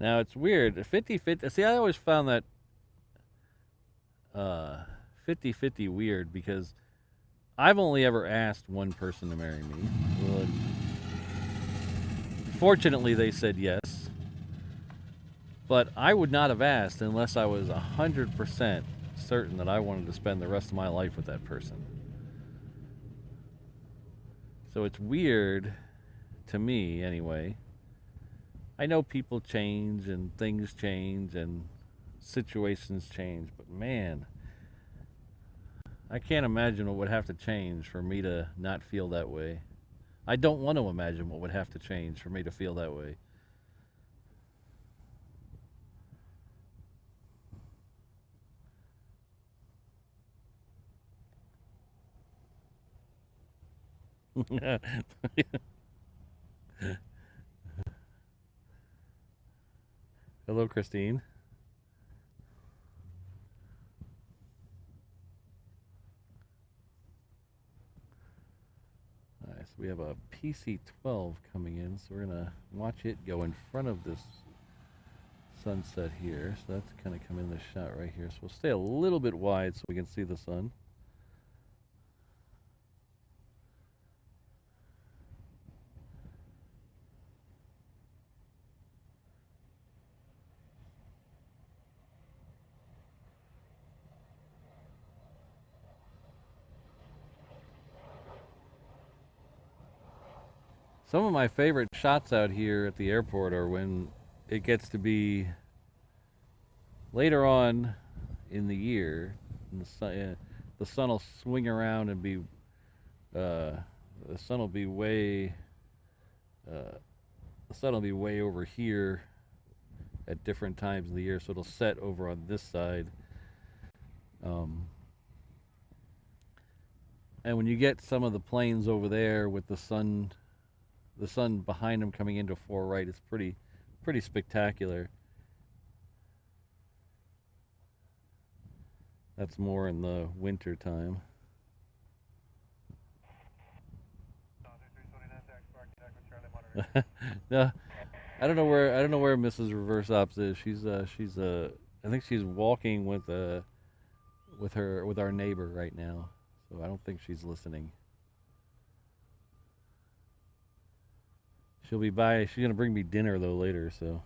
S1: Now it's weird. 50-50. See, I always found that 50-50 weird because I've only ever asked one person to marry me. Well, fortunately, they said yes. But I would not have asked unless I was 100% certain that I wanted to spend the rest of my life with that person. So it's weird to me, anyway. I know people change and things change and situations change, but man, I can't imagine what would have to change for me to not feel that way. I don't want to imagine what would have to change for me to feel that way. Hello, Christine. All right, so we have a PC-12 coming in, so we're gonna watch it go in front of this sunset here. So that's kind of coming in the shot right here. So we'll stay a little bit wide so we can see the sun. Some of my favorite shots out here at the airport are when it gets to be later on in the year, and the sun will swing around and be, the sun will be way, uh, the sun will be way over here at different times of the year, so it'll set over on this side. Um, and when you get some of the planes over there with the sun behind them coming into fore right, it's pretty spectacular. That's more in the winter time. No, I don't know where Mrs. Reverse Ops is. She's I think she's walking with our neighbor right now. So I don't think she's listening. She'll be by. She's gonna bring me dinner though later. So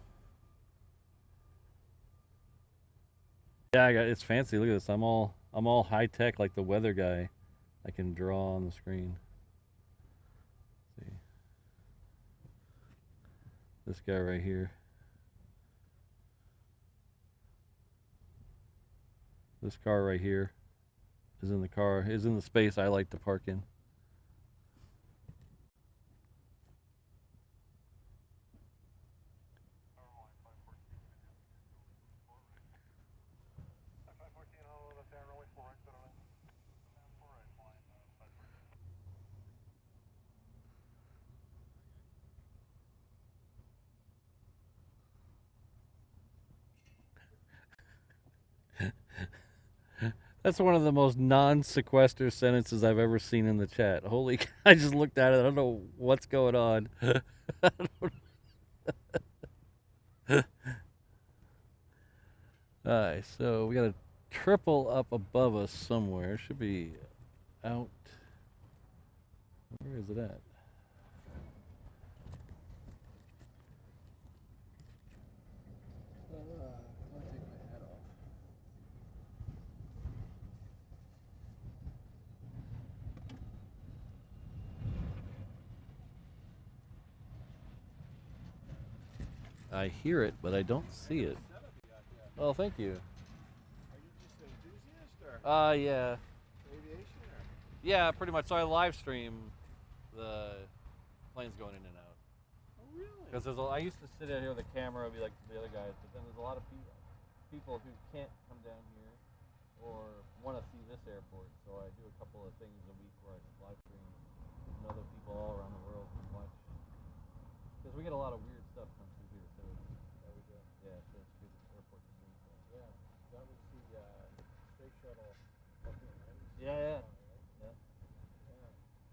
S1: yeah, it's fancy. Look at this. I'm all high tech like the weather guy. I can draw on the screen. See this guy right here. This car right here is in the space I like to park in. That's one of the most non-sequester sentences I've ever seen in the chat. Holy, I just looked at it. I don't know what's going on. Alright, so we got a triple up above us somewhere. Should be out. Where is it at? I hear it, but I don't see it. Oh, thank you.
S3: Are you just an enthusiast or
S1: Yeah.
S3: aviation or?
S1: Yeah, pretty much. So I live stream the planes going in and out.
S3: Oh, really?
S1: Because I used to sit out here with a camera, and be like the other guys, but then there's a lot of people who can't come down here or want to see this airport. So I do a couple of things a week where I live stream, and other people all around the world can watch. Because we get a lot of weird stuff come through here, so it's,
S3: Yeah, we do.
S1: yeah, so it's a good airport to see. So.
S3: Yeah, that was the space shuttle up in Airlines.
S1: Yeah.
S3: Yeah.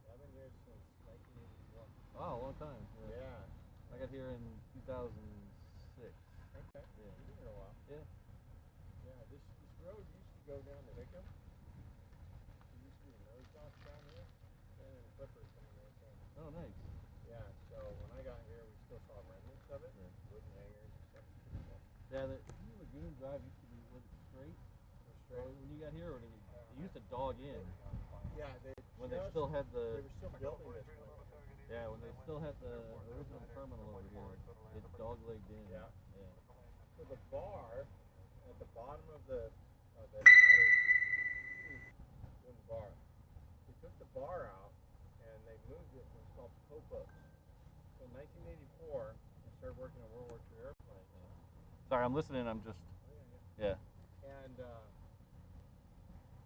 S3: 11 years since 1981.
S1: Wow, a long time.
S3: Yeah.
S1: I got here in 2006.
S3: I to go down to Hickam. There used to be a nose dock down here. And then Clippers coming right there.
S1: Oh, nice.
S3: Yeah, so when I got here, we still saw remnants of it.
S1: Yeah.
S3: Wooden hangers and stuff.
S1: Yeah, the Lagoon Drive used to be, was it straight? When you got here, or did it used to dog in?
S3: Yeah,
S1: When they still had
S3: they
S1: the,
S3: were still building this when I got here.
S1: yeah, when they still had the original terminal over here, it dog-legged in.
S3: Yeah.
S1: Yeah.
S3: So the bar at the bottom of the wooden bar, they took the bar out and they moved it. It was called Popos. So in 1984, I started working on World War II airplanes.
S1: Sorry, I'm listening. I'm just,
S3: Yeah.
S1: yeah.
S3: And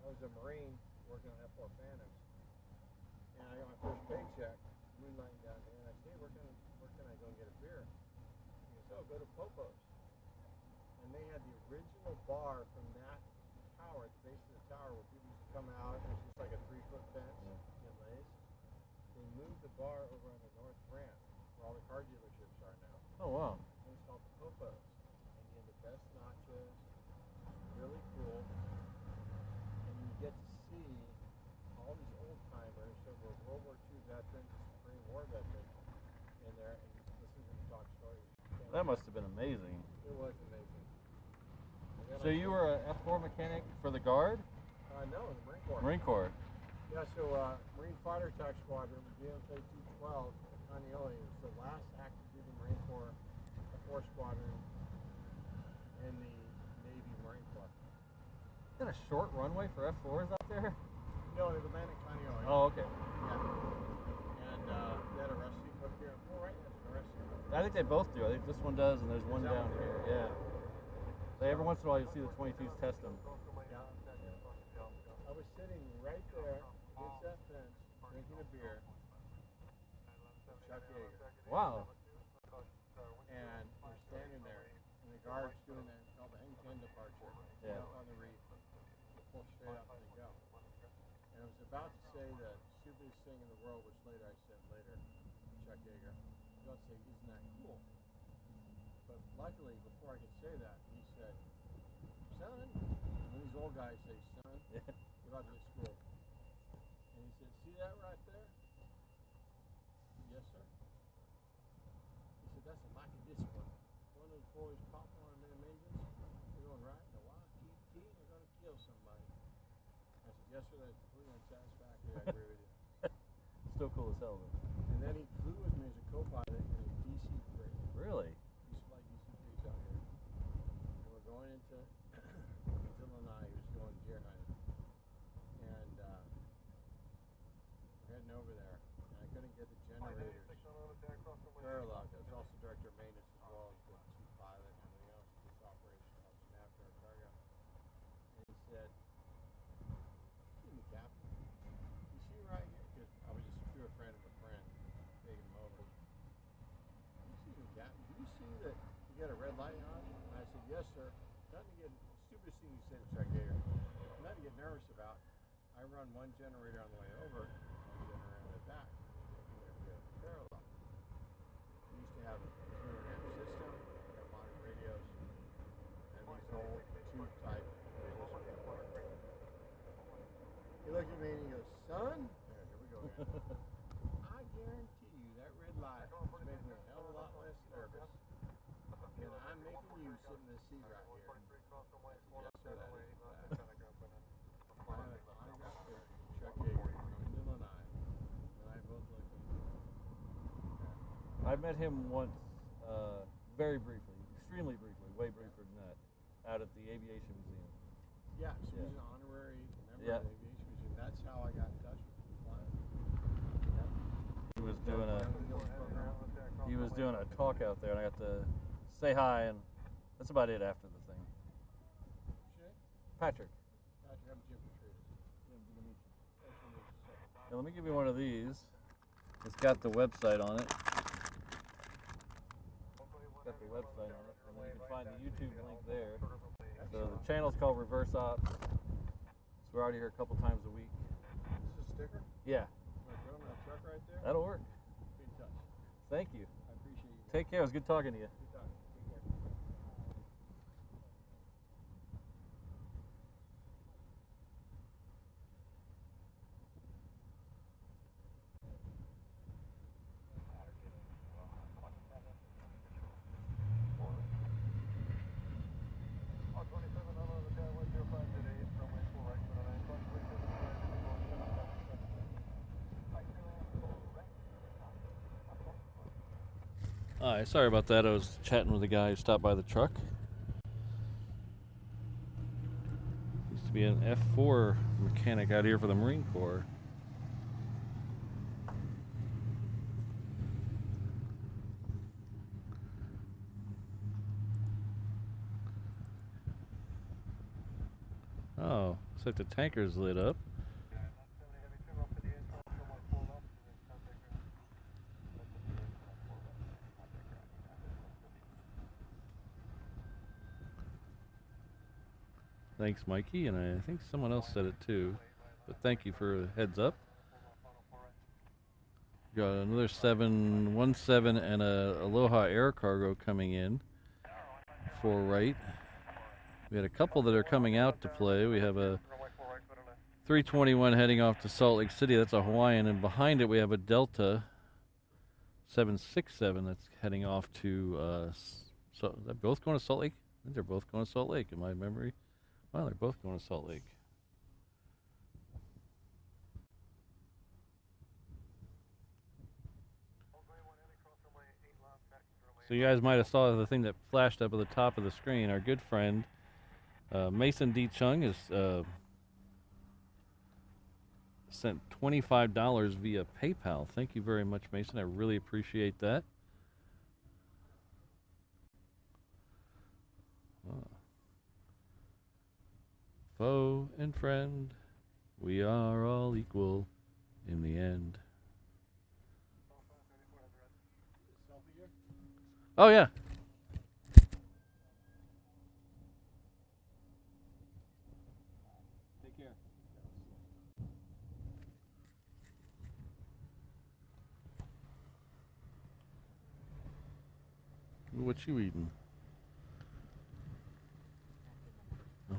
S3: I was a Marine working on F-4 Phantoms, and I got my first paycheck, moonlighting down there, and I said, hey, where can I go and get a beer? He goes, oh, go to Popos. And they had the original bar from that tower, at the base of the tower, where people used to come out. It was just like a 3-foot fence, get lays. They moved the bar over on the north ramp, where all the car dealerships are now.
S1: Oh, wow.
S3: And it's called the Popos. And you had the best nachos. It's really cool. And you get to see all these old timers who were World War II veterans, Supreme War veterans in there, and you listen to them talk stories.
S1: That must have been amazing.
S3: It was amazing.
S1: So you were a F4 mechanic for the Guard?
S3: No, the Marine Corps.
S1: Marine Corps.
S3: Yeah, so Marine Fighter Attack Squadron, DMK 212, Kaneohe, was the last active duty Marine Corps F4 squadron in the Navy Marine Corps.
S1: Is that a short runway for F4s out there?
S3: No, they land at Kaneohe.
S1: Oh, okay.
S3: Yeah. And they had a rest seat up here. Oh, right, there's a rest seat.
S1: I think they both do. I think this one does, and there's one
S3: Is that
S1: down
S3: one
S1: here.
S3: there?
S1: Yeah. They, every once in a while, you see the 22s test them.
S3: Yeah. I was sitting right there against that fence, drinking a beer, with Chuck Yeager.
S1: Wow.
S3: And we're standing there, and the guard's doing that called the hang 10 departure.
S1: Yeah.
S3: Up on the reef. They pull straight up and they go. And I was about to say the stupidest thing in the world, which later I said later, Chuck Yeager. I was about to say, isn't that cool? But luckily, before I could say that, he said, son, and these old guys say, son,
S1: Yeah.
S3: you're about to get schooled. And he said, see that right there? Yes, sir. He said, that's a lack of discipline. One of those boys pop on them engines, they're going right in the wild key, they're going to kill somebody. I said, yes, sir, that's completely unsatisfactory. I agree with you.
S1: Still cool as hell, though.
S3: And then he flew with me as a co-pilot in a DC-3.
S1: Really?
S3: We used to fly DC-3s out here. And we're going into Illinois. He was going deer hunting. And we're heading over there. And I couldn't get the generators parallel. I was also director of maintenance as well as the chief pilot and everything else. This operation called Snapper Cargo. And he said, excuse me, Captain. You see right here? Because I was just through a friend of a friend, taking him over. Excuse me, Captain. Do you see that you got a red light on? And I said, yes, sir. Nothing to get, stupidest thing you said to Chuck Yeager. Nothing to get nervous about. I run one generator on the way over, one generator on the back. They're parallel. We used to have a 200 amp system, we got modern radios, and these old tube type radios. He looked at me and he goes, son, here we go again. I guarantee you that red light is making me a hell of a lot less nervous than I'm making you sit in this seat right here. I said, yes, sir, that is a fact. I had an autograph there from Chuck Yeager from Illinois, and I both looked at him.
S1: I met him once, very briefly, extremely briefly, way briefer than that, out at the Aviation Museum.
S3: Yeah, so
S1: Yeah.
S3: he's an honorary member
S1: Yeah.
S3: of the Aviation Museum. That's how I got in touch with him flying.
S1: He was doing a talk out there, and I got to say hi, and that's about it after the thing.
S3: What's your name?
S1: Patrick.
S3: Patrick, I'm Jim Petridis.
S1: Yeah, good to meet you.
S3: Nice to meet you, sir.
S1: Now, let me give you one of these. It's got the website on it. It's got the website on it, and then you can find the YouTube link there. So the channel's called Reverse Ops. So we're already here a couple times a week.
S3: This is a sticker?
S1: Yeah,
S3: Want to throw him in that truck right there?
S1: that'll work.
S3: Be in touch.
S1: Thank you.
S3: I appreciate you. guys.
S1: Take care. It was good talking to you.
S3: Good talking. Take care.
S1: Hi, sorry about that. I was chatting with a guy who stopped by the truck. Used to be an F4 mechanic out here for the Marine Corps. Oh, looks like the tanker's lit up. Thanks, Mikey, and I think someone else said it too. But thank you for a heads up. Got another 717 and a Aloha air cargo coming in for right. We had a couple that are coming out to play. We have a 321 heading off to Salt Lake City. That's a Hawaiian, and behind it we have a Delta 767 that's heading off to. So they're both going to Salt Lake. I think they're both going to Salt Lake. In my memory, well, they're both going to Salt Lake. So you guys might have saw the thing that flashed up at the top of the screen. Our good friend Mason D. Chung has sent $25 via PayPal. Thank you very much, Mason. I really appreciate that. Foe and friend, we are all equal in the end. Oh, yeah. Take care. What you eating? Oh.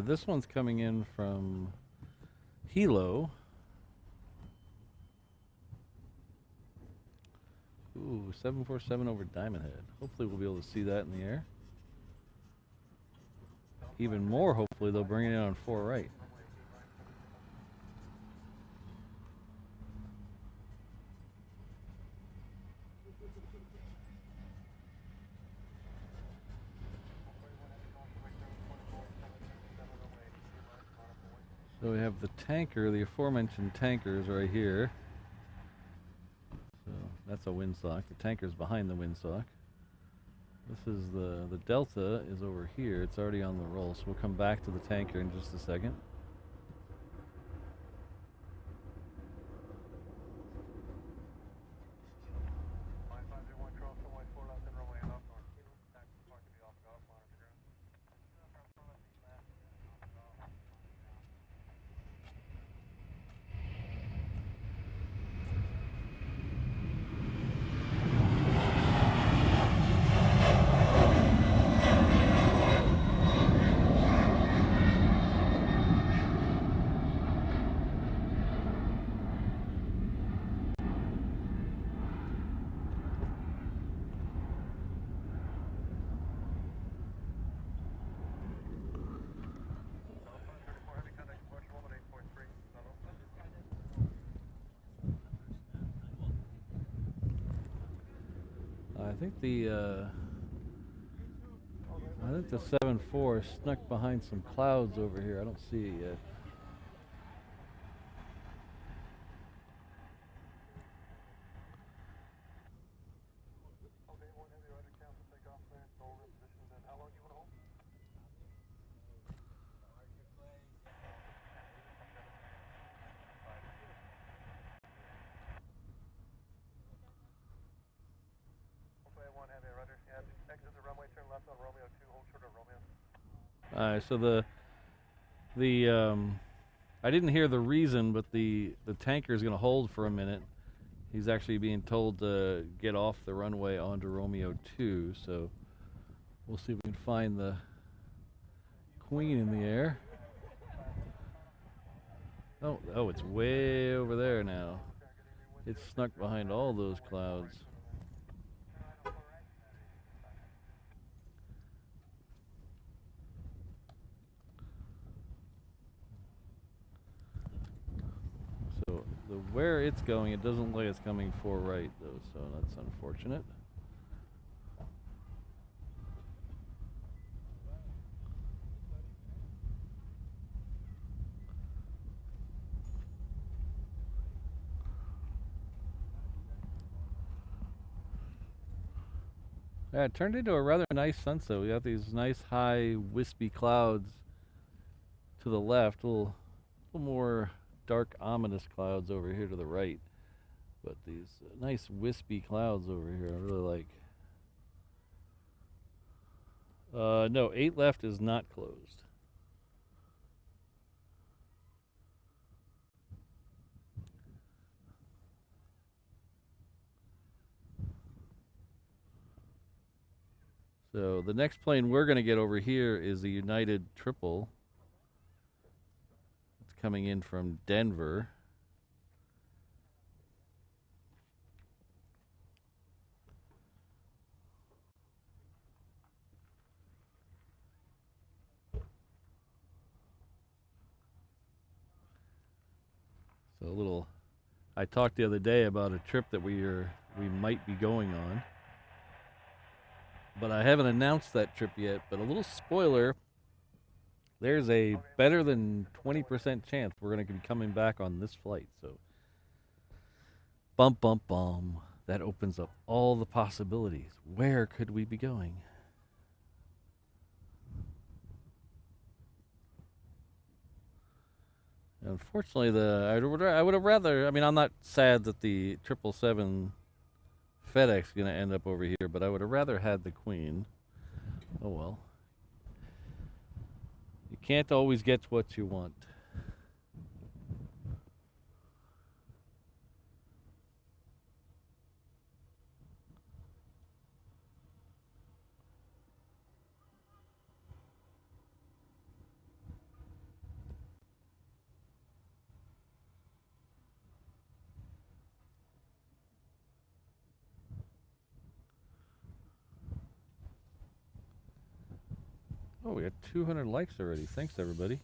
S1: This one's coming in from Hilo. Ooh, 747 over Diamond Head. Hopefully we'll be able to see that in the air. Even more, hopefully they'll bring it in on 4 right. So we have the tanker, the aforementioned tankers right here. So that's a windsock. The tanker's behind the windsock. This is the Delta is over here. It's already on the roll, so we'll come back to the tanker in just a second. I think the 7-4 snuck behind some clouds over here. I don't see it yet. So I didn't hear the reason, but the tanker is going to hold for a minute. He's actually being told to get off the runway onto Romeo 2, so we'll see if we can find the Queen in the air. Oh, it's way over there now. It's snuck behind all those clouds. So where it's going, it doesn't look like it's coming for right though, so that's unfortunate. Yeah, it turned into a rather nice sunset. We got these nice high wispy clouds to the left, a little more dark ominous clouds over here to the right. But these nice wispy clouds over here I really like. No, 8 left is not closed. So the next plane we're going to get over here is the United Triple. It's coming in from Denver. So I talked the other day about a trip that we might be going on. But I haven't announced that trip yet. But a little spoiler, there's a better than 20% chance we're going to be coming back on this flight. So, bum, bum, bum. That opens up all the possibilities. Where could we be going? Unfortunately, I would have rather. I mean, I'm not sad that the 777 FedEx is going to end up over here, but I would have rather had the Queen. Oh well. You can't always get what you want. Oh, we got 200 likes already. Thanks, everybody.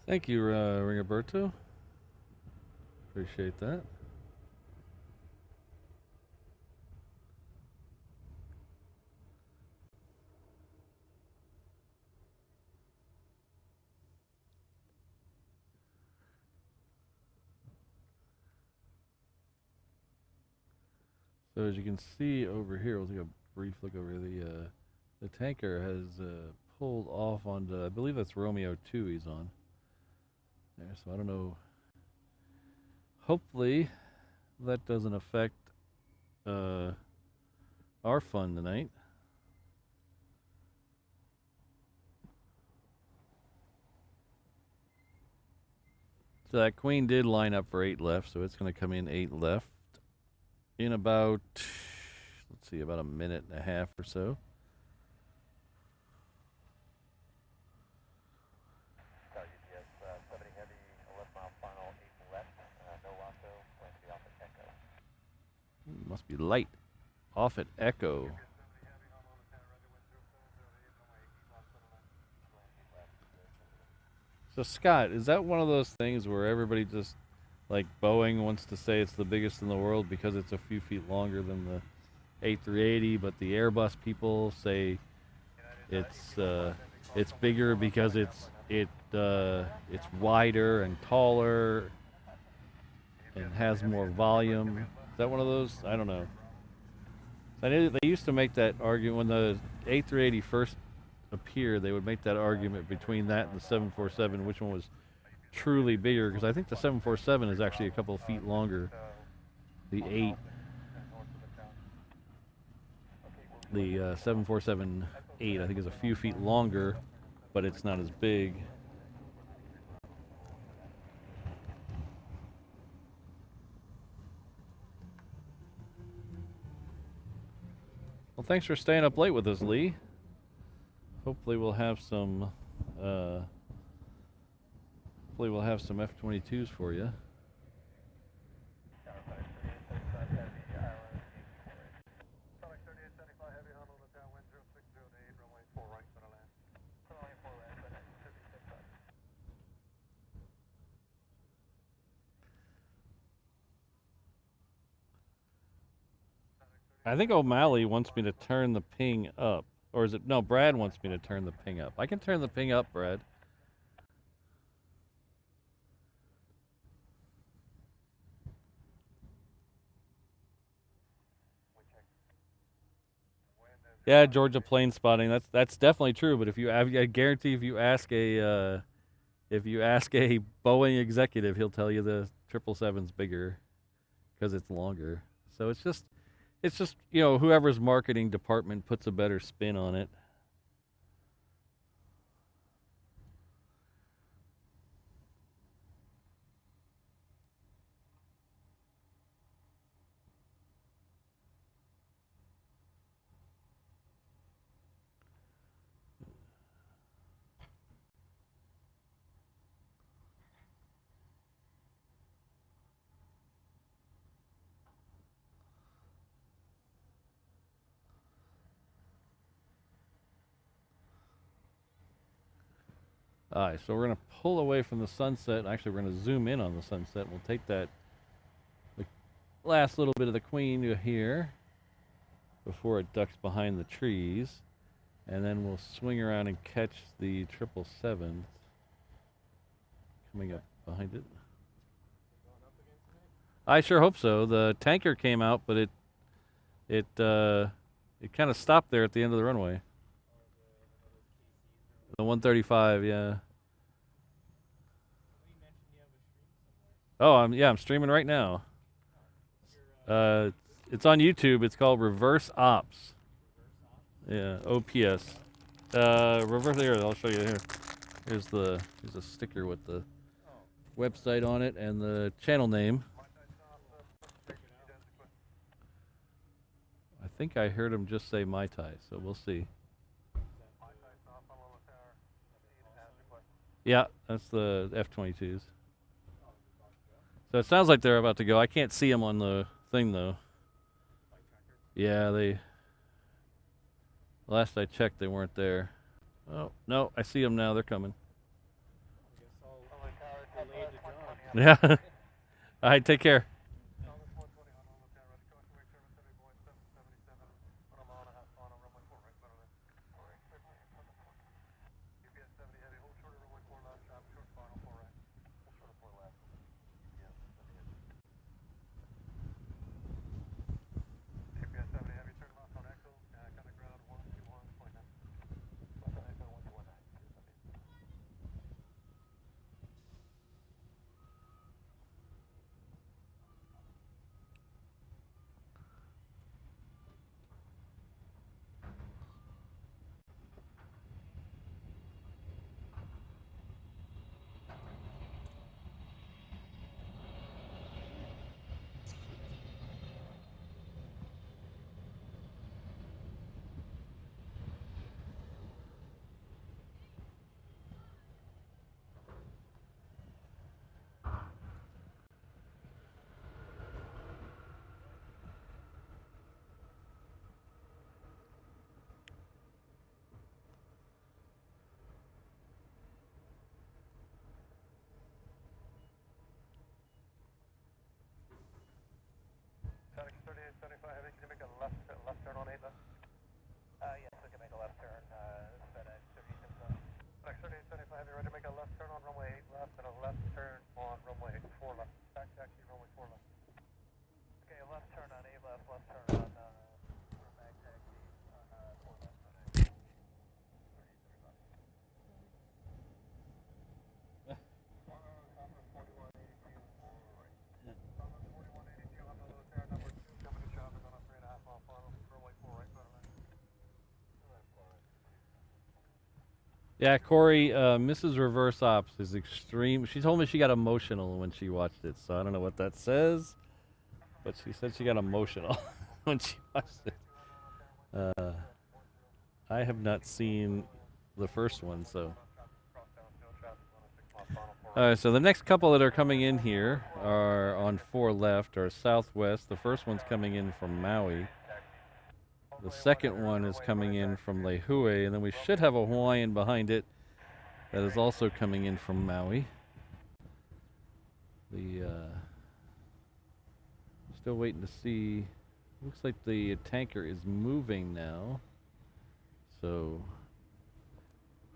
S1: Thank you, Ringoberto. Appreciate that. So as you can see over here, we'll take a brief look over here. The tanker has pulled off onto, I believe that's Romeo 2 he's on. There, so I don't know. Hopefully that doesn't affect our fun tonight. So that queen did line up for 8 left, so it's going to come in 8 left in about, let's see, about a minute and a half or so. Must be light. Off at Echo. So Scott, is that one of those things where everybody just, like Boeing wants to say it's the biggest in the world because it's a few feet longer than the A380, but the Airbus people say it's bigger because it's wider and taller and has more volume? Is that one of those? I don't know. I know they used to make that argument when the A380 first appeared. They would make that argument between that and the 747, which one was truly bigger, because I think the 747 is actually a couple of feet longer. The 747-8, I think, is a few feet longer, but it's not as big. Well, thanks for staying up late with us, Lee. Hopefully we'll have some F-22s for you. I think O'Malley wants me to turn the ping up. Or is it? No, Brad wants me to turn the ping up. I can turn the ping up, Brad. Yeah, Georgia Planespotting. That's definitely true. But if you, I guarantee, if you ask a Boeing executive, he'll tell you the 777's bigger because it's longer. So it's just whoever's marketing department puts a better spin on it. All right, so we're going to pull away from the sunset. Actually, we're going to zoom in on the sunset. We'll take the last little bit of the queen to here before it ducks behind the trees. And then we'll swing around and catch the 777 coming up behind it. I sure hope so. The tanker came out, but it kind of stopped there at the end of the runway. The 135, yeah. Oh, I'm streaming right now. It's on YouTube. It's called Reverse Ops. Yeah, OPS. Reverse here. I'll show you here. Here's a sticker with the website on it and the channel name. I think I heard him just say Mai Tai, so we'll see. Yeah, that's the F-22s. So it sounds like they're about to go. I can't see them on the thing, though. Yeah, last I checked, they weren't there. Oh, no, I see them now. They're coming. Yeah. All right, take care.
S2: FedEx 3875 Heavy, can you make a left turn on 8 left? Yes, we can make a left turn, FedEx 3875. FedEx 3875 Heavy, ready to make a left turn on runway 8 left and a left turn on runway 4 left. Back taxi, runway 4 left. Okay, left turn on 8 left, left turn on, back taxi on 4 left, FedEx 3875. Conference 4182 on right. Conference 4182 on the low turn, number 2, company traffic on a 3.5 mile final, runway 4 right, FedEx.
S1: Yeah, Corey, Mrs. Reverse Ops is extreme. She told me she got emotional when she watched it, so I don't know what that says, but she said she got emotional when she watched it. I have not seen the first one, so. So the next couple that are coming in here are on 4 left, are Southwest. The first one's coming in from Maui. The second one is coming in from Lehue, and then we should have a Hawaiian behind it that is also coming in from Maui. Still waiting to see. Looks like the tanker is moving now, so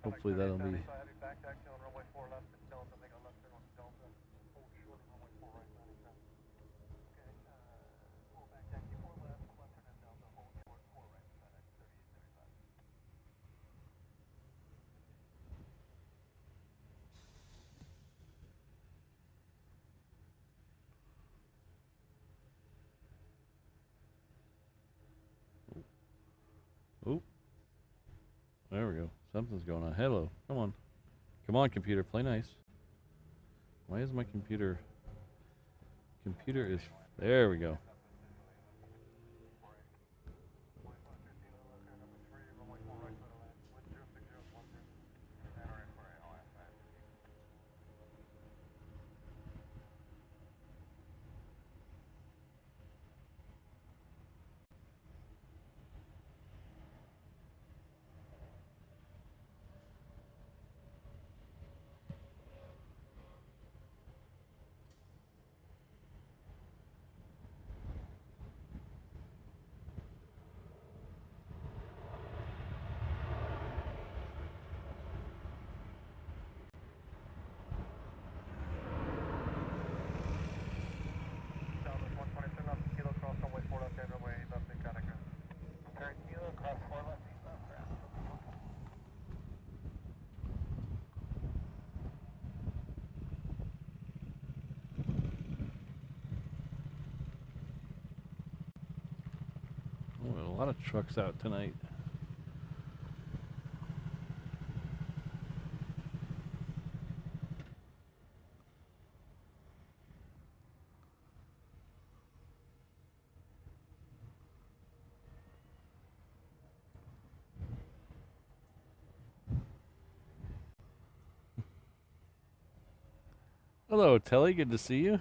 S1: hopefully that'll be. Oh, there we go. Something's going on. Hello, come on. Come on, computer, play nice. Why is my computer... Computer is... There we go. Oh, a lot of trucks out tonight. Hello, Telly. Good to see you.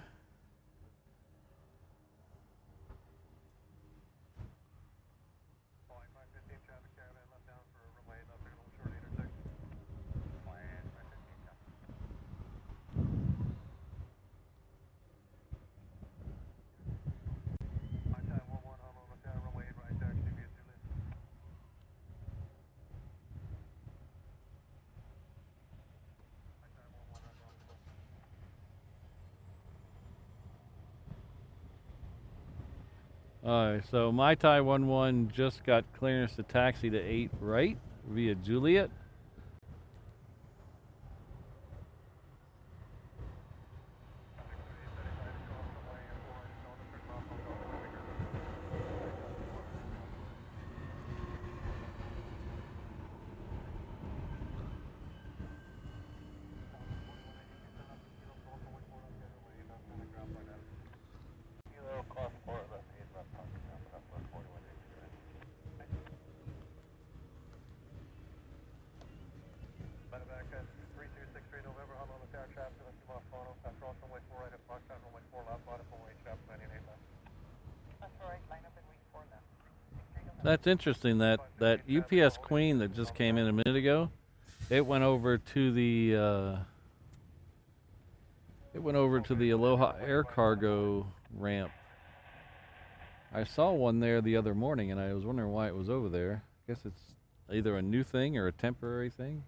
S1: Alright, so my Thai 11 just got clearance to taxi to 8 right via Juliet. That's interesting. That UPS Queen that just came in a minute ago, it went over to the Aloha Air Cargo ramp. I saw one there the other morning, and I was wondering why it was over there. I guess it's either a new thing or a temporary thing.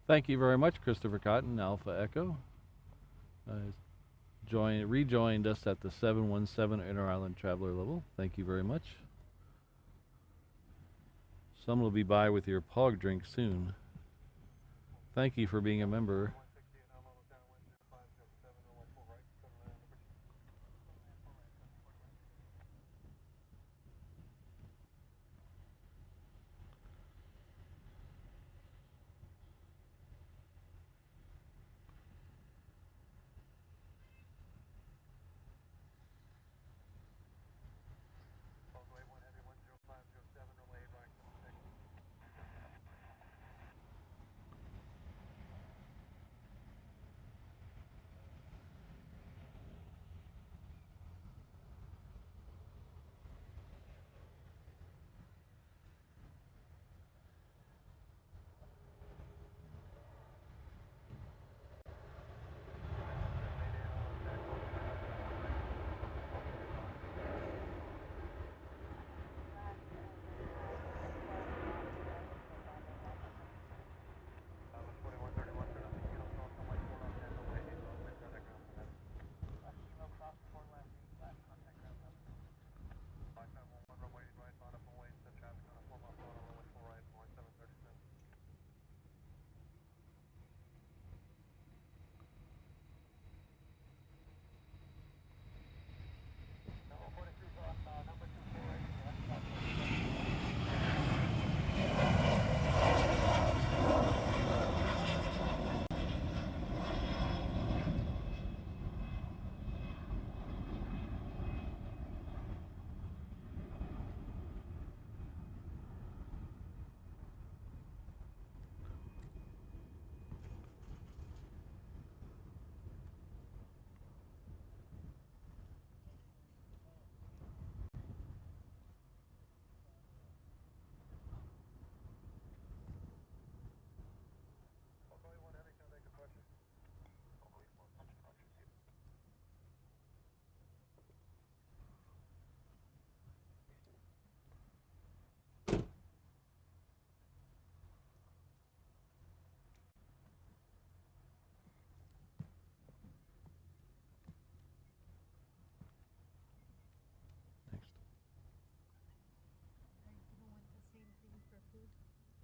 S1: Thank you very much, Christopher Cotton, Alpha Echo. Rejoined us at the 717 Inter-Island Traveler level. Thank you very much. Some will be by with your POG drink soon. Thank you for being a member.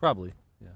S1: Probably, yeah.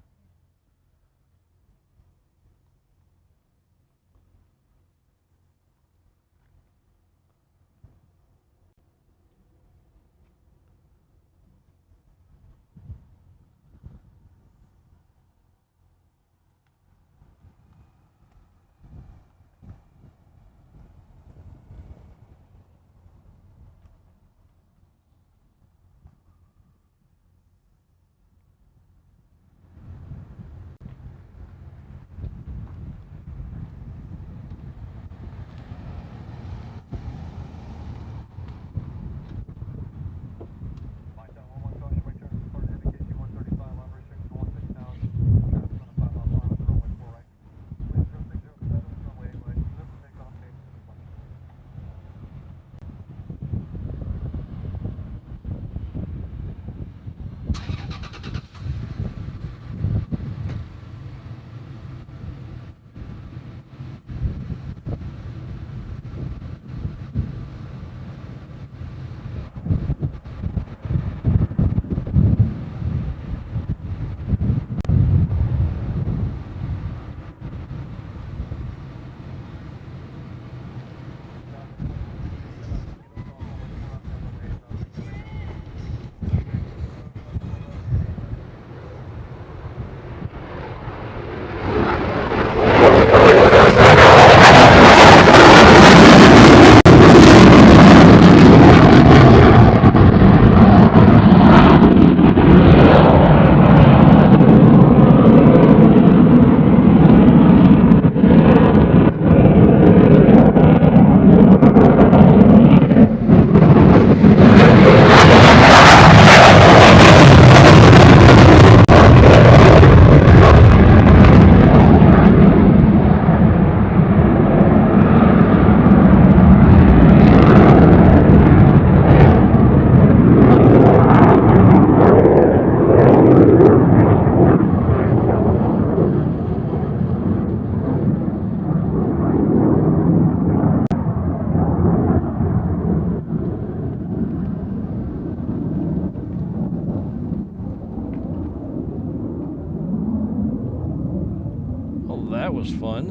S1: That was fun.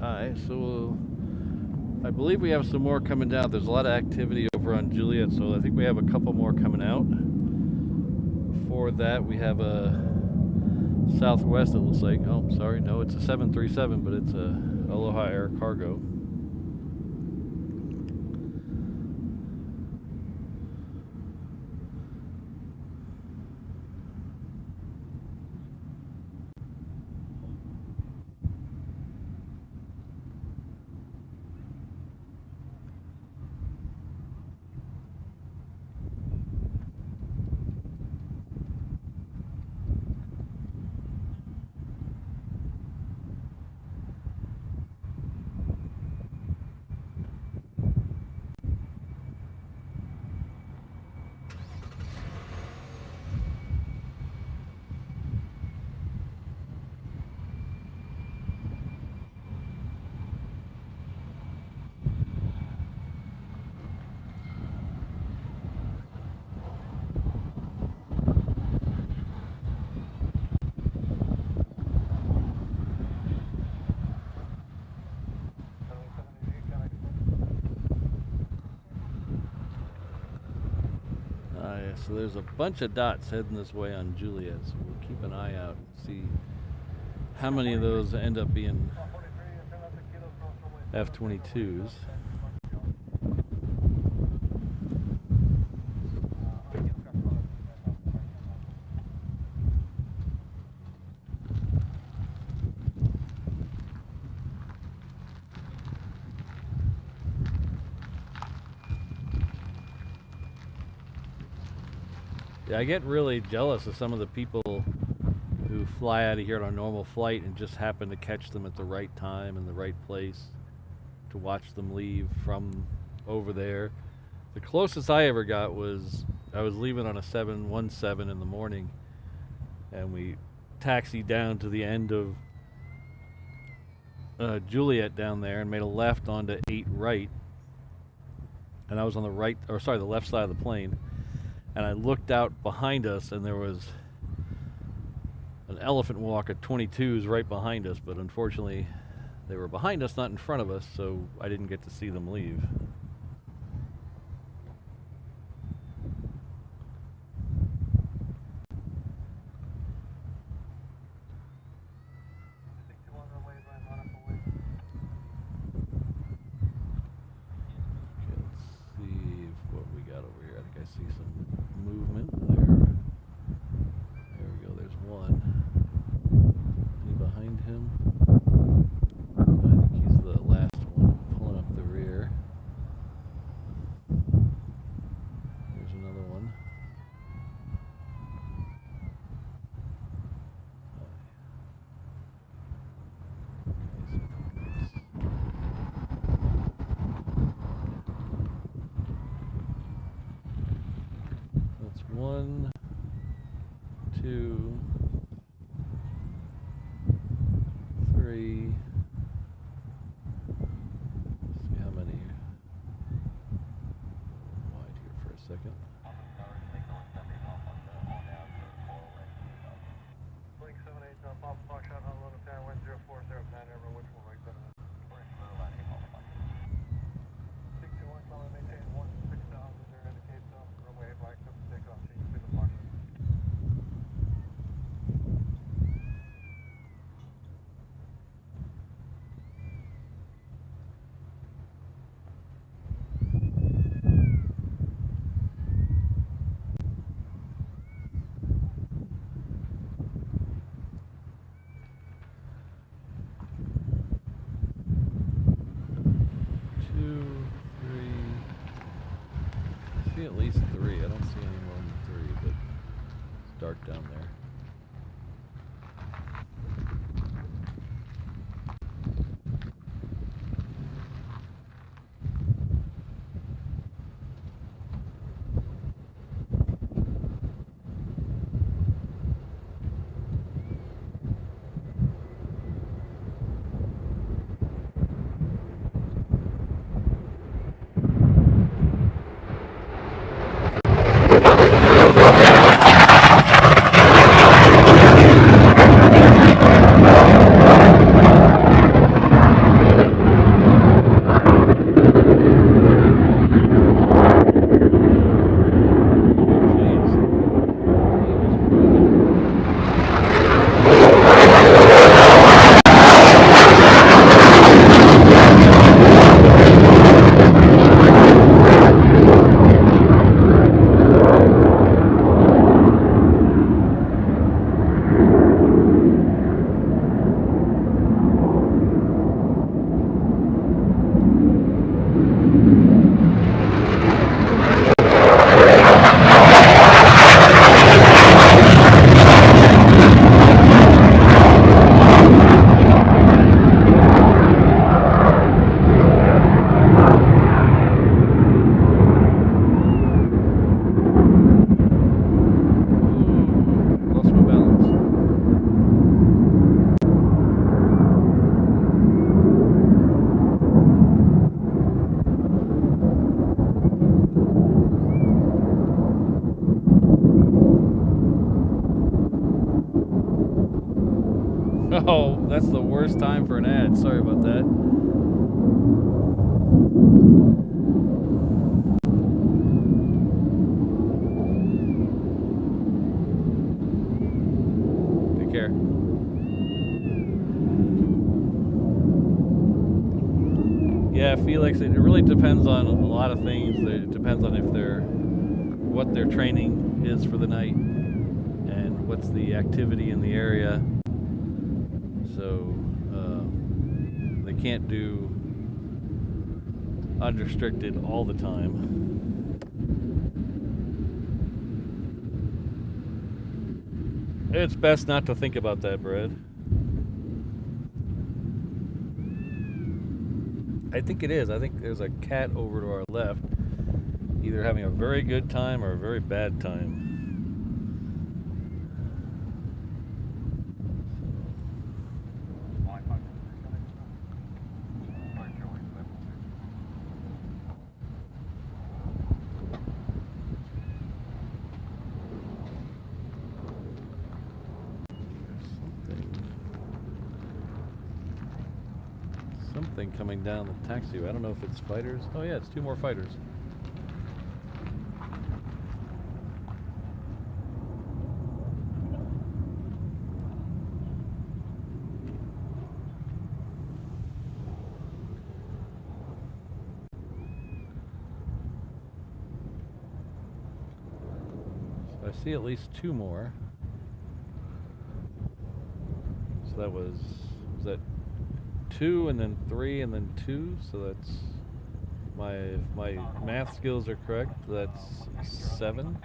S1: Alright, so I believe we have some more coming down. There's a lot of activity over on Juliet, so I think we have a couple more coming out. Before that, we have a Southwest, it looks like. Oh, sorry, no, it's a 737, but it's a Aloha Air Cargo. So there's a bunch of dots heading this way on Juliet, so we'll keep an eye out and see how many of those end up being F-22s. Yeah, I get really jealous of some of the people who fly out of here on a normal flight and just happen to catch them at the right time and the right place to watch them leave from over there. The closest I ever got was I was leaving on a 717 in the morning, and we taxied down to the end of Juliet down there and made a left onto 8 right. and I was on the right, or sorry, the left side of the plane, and I looked out behind us, and there was an elephant walk at 22s right behind us, but unfortunately they were behind us, not in front of us, so I didn't get to see them leave. I see some movement there. There we go, there's one. Any behind him? I think he's the last one pulling up the rear. There's another one. One, two, three. Let's see how many. Wide here for a second.
S2: Blink 78, Pop Fox shot on 1110, 1040, everyone, which will right there. 621, calling maintain 16,000, there indicates runway black, takeoff, change to the box.
S1: At least three. I don't see any more than three, but it's dark down there. Oh, that's the worst time for an ad. Sorry about that. Take care. Yeah, Felix, it really depends on a lot of things. It depends on if what their training is for the night and what's the activity in the area. So they can't do unrestricted all the time. It's best not to think about that, Brad. I think it is. I think there's a cat over to our left, either having a very good time or a very bad time. something coming down the taxiway. I don't know if it's fighters. Oh yeah, it's 2 more fighters. So I see at least 2 more. So that was that 2 and then 3 and then 2, so that's my math skills are correct. That's 7.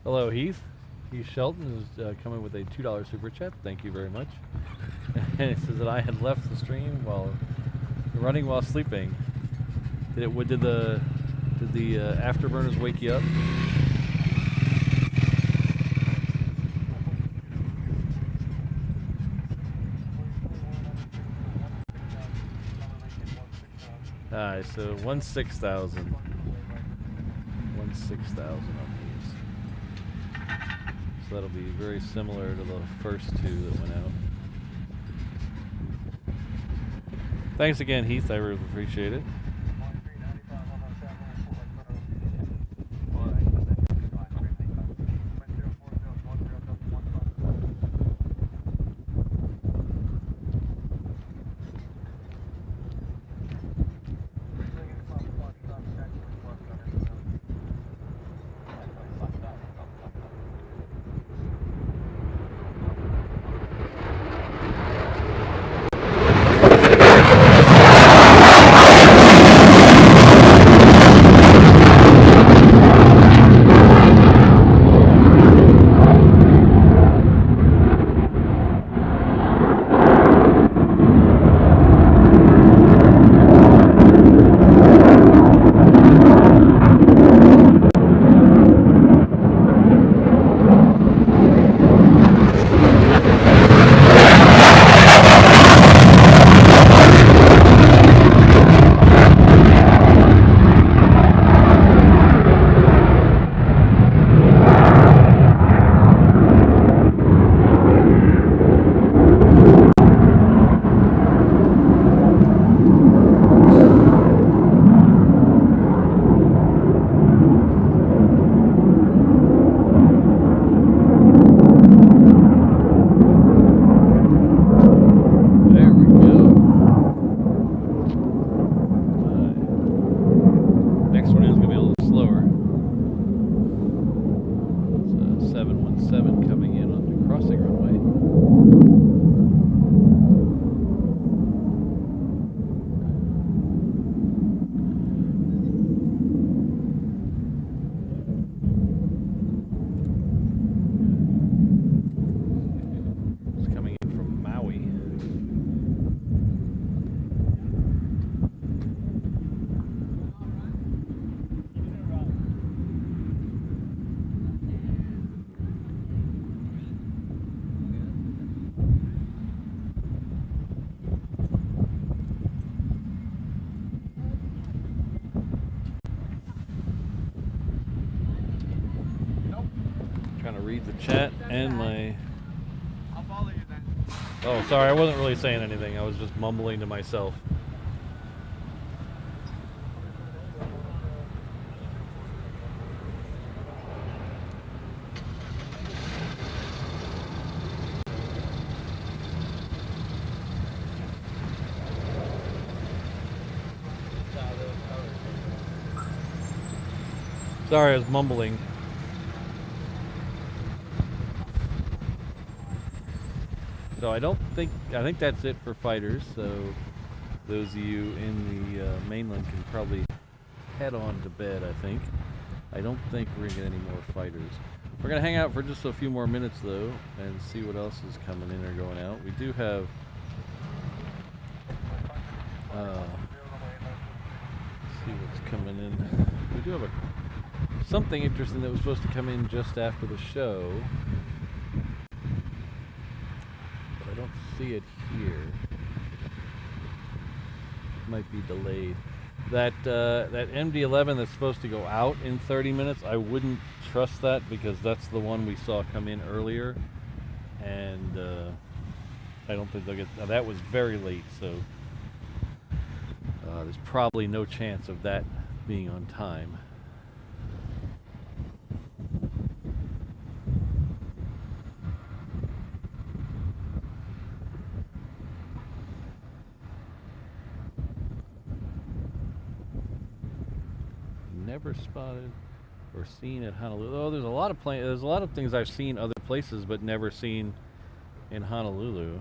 S1: Hello, Heath. Heath Shelton is coming with a $2 super chat. Thank you very much. And it says that I had left the stream while running while sleeping. Did the afterburners wake you up? Alright, so 1,6,000. 1,6,000 on these. So that'll be very similar to the first 2 that went out. Thanks again, Heath. I really appreciate it. Read the chat and my...
S3: I'll follow you then.
S1: Oh, sorry, I wasn't really saying anything. I was just mumbling to myself. Sorry, I was mumbling. So I think that's it for fighters. So those of you in the mainland can probably head on to bed, I think. I don't think we're gonna get any more fighters. We're gonna hang out for just a few more minutes though and see what else is coming in or going out. We do have see what's coming in. We do have a something interesting that was supposed to come in just after the show, but I don't see it here. Might be delayed. That MD-11 that's supposed to go out in 30 minutes, I wouldn't trust that because that's the one we saw come in earlier, and I don't think they'll get. That was very late, so there's probably no chance of that being on time. Never spotted or seen at Honolulu. Oh, there's a lot of there's a lot of things I've seen other places but never seen in Honolulu.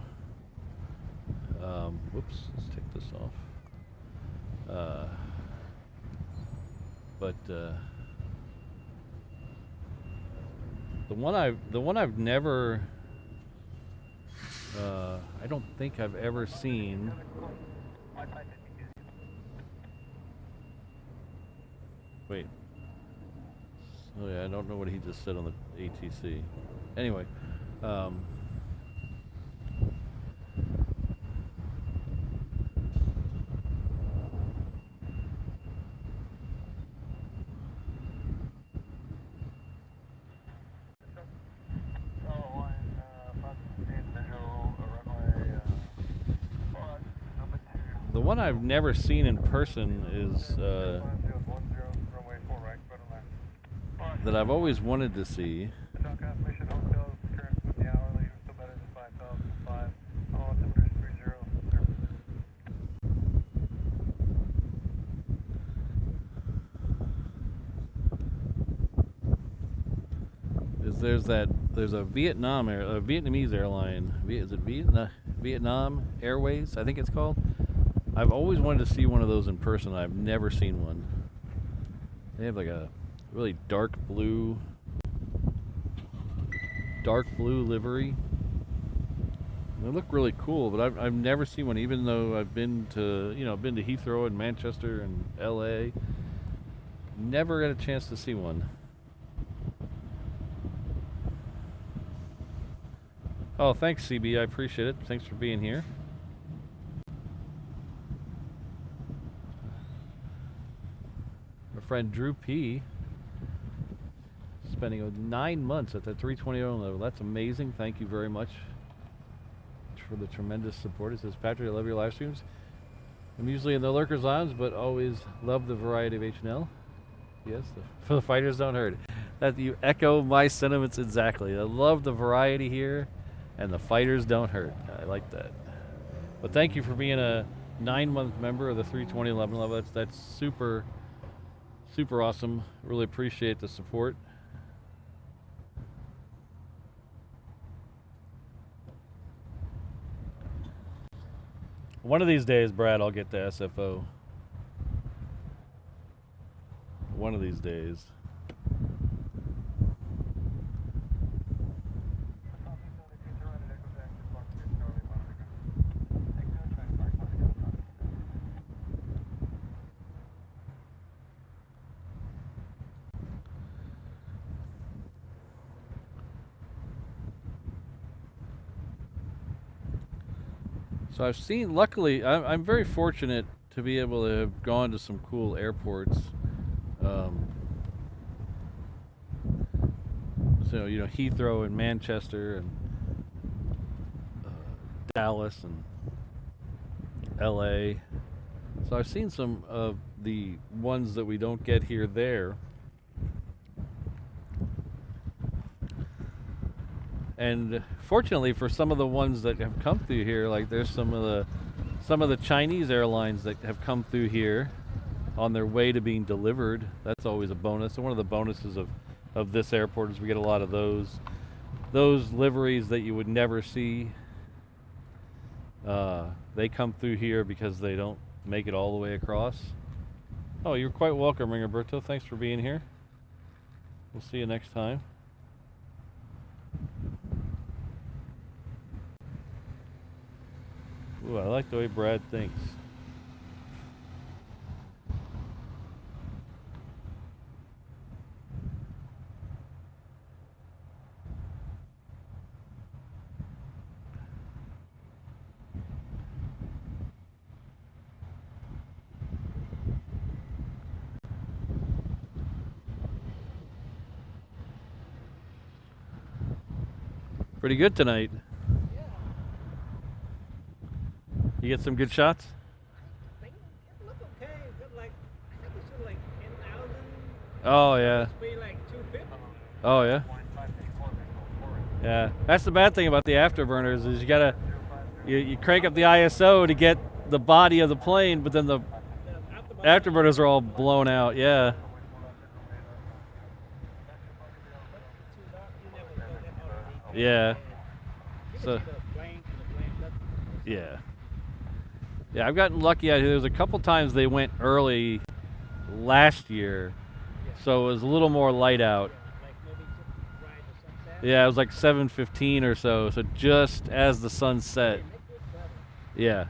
S1: Whoops, let's take this off. But the one I've never I don't think I've ever seen. Wait. Oh yeah, I don't know what he just said on the ATC. Anyway, the one I've never seen in person is that I've always wanted to see. There's a Vietnamese airline. Is it Vietnam Airways? I think it's called. I've always wanted to see one of those in person. I've never seen one. They have like a really dark blue livery. They look really cool, but I've never seen one. Even though I've been to Heathrow and Manchester and L.A. Never got a chance to see one. Oh, thanks, CB. I appreciate it. Thanks for being here. My friend Drew P. spending 9 months at the 320 level. That's amazing. Thank you very much for the tremendous support. It says, Patrick, I love your live streams. I'm usually in the Lurkers Lounge, but always love the variety of HNL. Yes, for the fighters don't hurt. That you echo my sentiments exactly. I love the variety here. And the fighters don't hurt. I like that. But thank you for being a 9-month member of the 32011 level. That's super, super awesome. Really appreciate the support. One of these days, Brad, I'll get to SFO. One of these days. So I've seen, luckily, I'm very fortunate to be able to have gone to some cool airports. So, Heathrow and Manchester and Dallas and LA. So I've seen some of the ones that we don't get here there. And fortunately for some of the ones that have come through here, like there's some of the Chinese airlines that have come through here on their way to being delivered. That's always a bonus. And one of the bonuses of this airport is we get a lot of those liveries that you would never see. They come through here because they don't make it all the way across. Oh, you're quite welcome, Ringoberto. Thanks for being here. We'll see you next time. Ooh, I like the way Brad thinks. Pretty good tonight.
S4: Yeah.
S1: You get some good shots?
S4: I think it looked okay. But like, I think it's like 10,000.
S1: Oh yeah.
S4: Must be like 250.
S1: Oh yeah. Yeah. That's the bad thing about the afterburners is you crank up the ISO to get the body of the plane, but then the afterburners are all blown out. Yeah. Yeah. So. Yeah. Yeah, I've gotten lucky out here. There's a couple times they went early last year, so it was a little more light out. Yeah, it was like 7:15 or so. So just as the sun set. Yeah.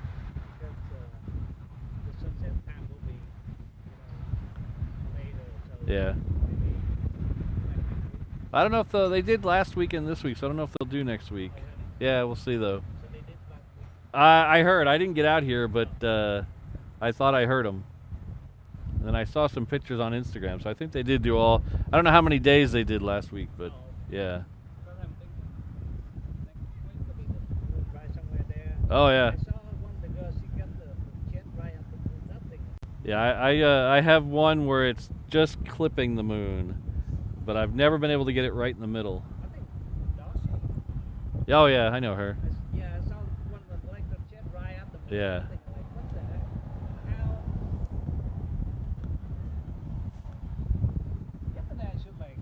S1: Yeah. I don't know if they did last week and this week, so I don't know if they'll do next week. Yeah, we'll see though. I heard. I didn't get out here, but I thought I heard them. And I saw some pictures on Instagram, so I think they did do all. I don't know how many days they did last week, but yeah. Oh yeah. Yeah, I have one where it's just clipping the moon, but I've never been able to get it right in the middle. Oh yeah, I know her.
S4: Yeah, I saw one of the like the jet right up the moon.
S1: Yeah.
S4: Like, what the heck? How? Yesterday I shoot like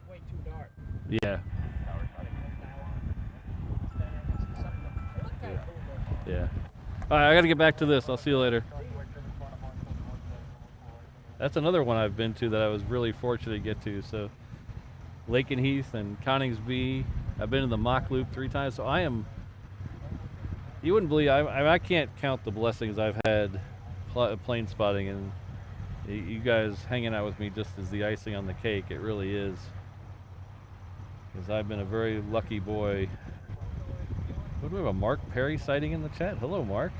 S4: way too dark.
S1: Yeah. Yeah. All right, I got to get back to this. I'll see you later. That's another one I've been to that I was really fortunate to get to. So, Lake and Heath and Coningsby. I've been in the Mock Loop 3 times. So I am. You wouldn't believe. I can't count the blessings I've had plane spotting, and you guys hanging out with me just as the icing on the cake. It really is. Because I've been a very lucky boy. What do we have, a Mark Perry sighting in the chat? Hello, Mark.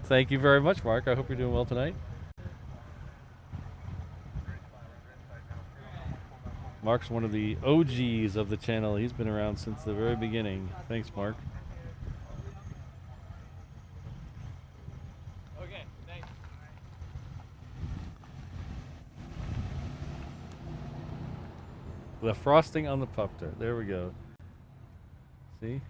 S1: Thank you very much, Mark. I hope you're doing well tonight. Mark's one of the OGs of the channel. He's been around since the very beginning. Thanks, Mark.
S4: Okay, thanks.
S1: The frosting on the Pop-Tart. There we go. See?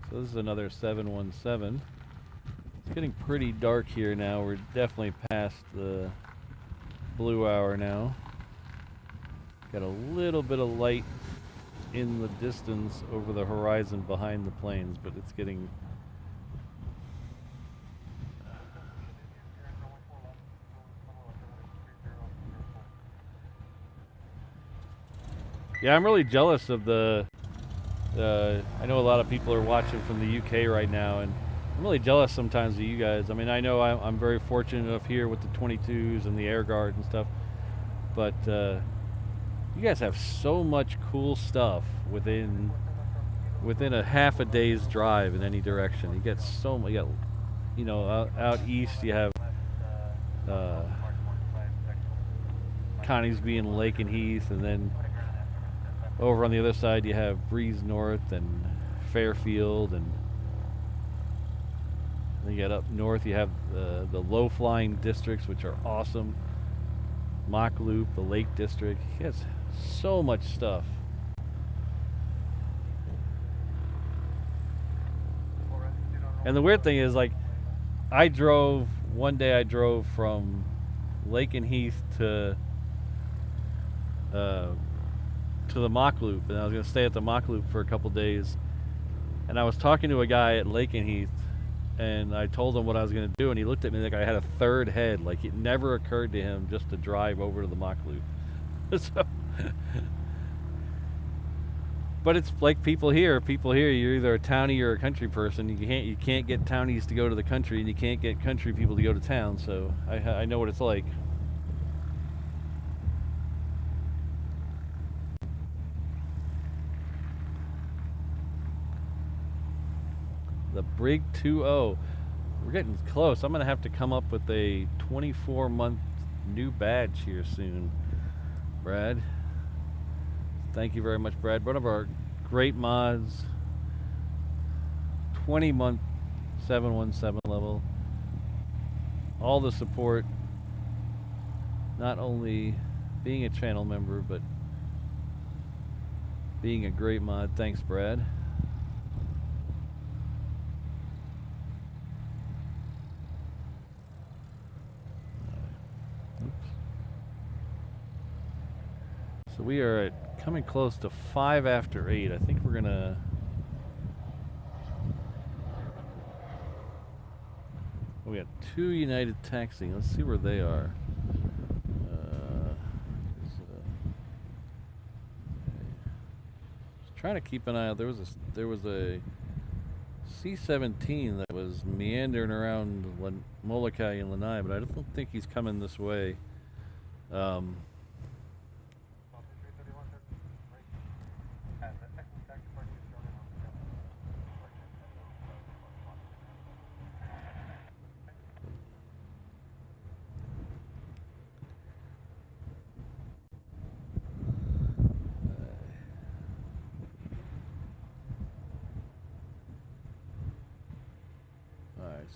S1: So this is another 717. It's getting pretty dark here now. We're definitely past the blue hour now. Got a little bit of light in the distance over the horizon behind the planes, but it's getting... Yeah, I'm really jealous of the... I know a lot of people are watching from the UK right now, and I'm really jealous sometimes of you guys. I mean, I know I'm very fortunate enough here with the 22s and the Air Guard and stuff, but you guys have so much cool stuff within a half a day's drive in any direction. You get so much. You got, you know, out east you have Coningsby and Lake and Heath, and then over on the other side you have Breeze North and Fairfield, and then you got up north you have the low-flying districts, which are awesome. Mock Loop, the Lake District. Yes, so much stuff. And the weird thing is, like, one day I drove from Lake and Heath to the Mock Loop, and I was going to stay at the Mock Loop for a couple days, and I was talking to a guy at Lake and Heath, and I told him what I was going to do, and he looked at me like I had a third head, like it never occurred to him just to drive over to the Mock Loop. So, but it's like people here, you're either a townie or a country person. You can't get townies to go to the country, and you can't get country people to go to town, so I know what it's like. The Brig 2.0. We're getting close. I'm going to have to come up with a 24-month new badge here soon, Brad. Thank you very much, Brad. One of our great mods. 20-month 717 level. All the support. Not only being a channel member, but being a great mod. Thanks, Brad. So we are at coming close to 5 after 8. I think we're gonna. We got 2 United taxiing. Let's see where they are. Trying to keep an eye out. There was a C-17 that was meandering around Molokai and Lanai, but I don't think he's coming this way.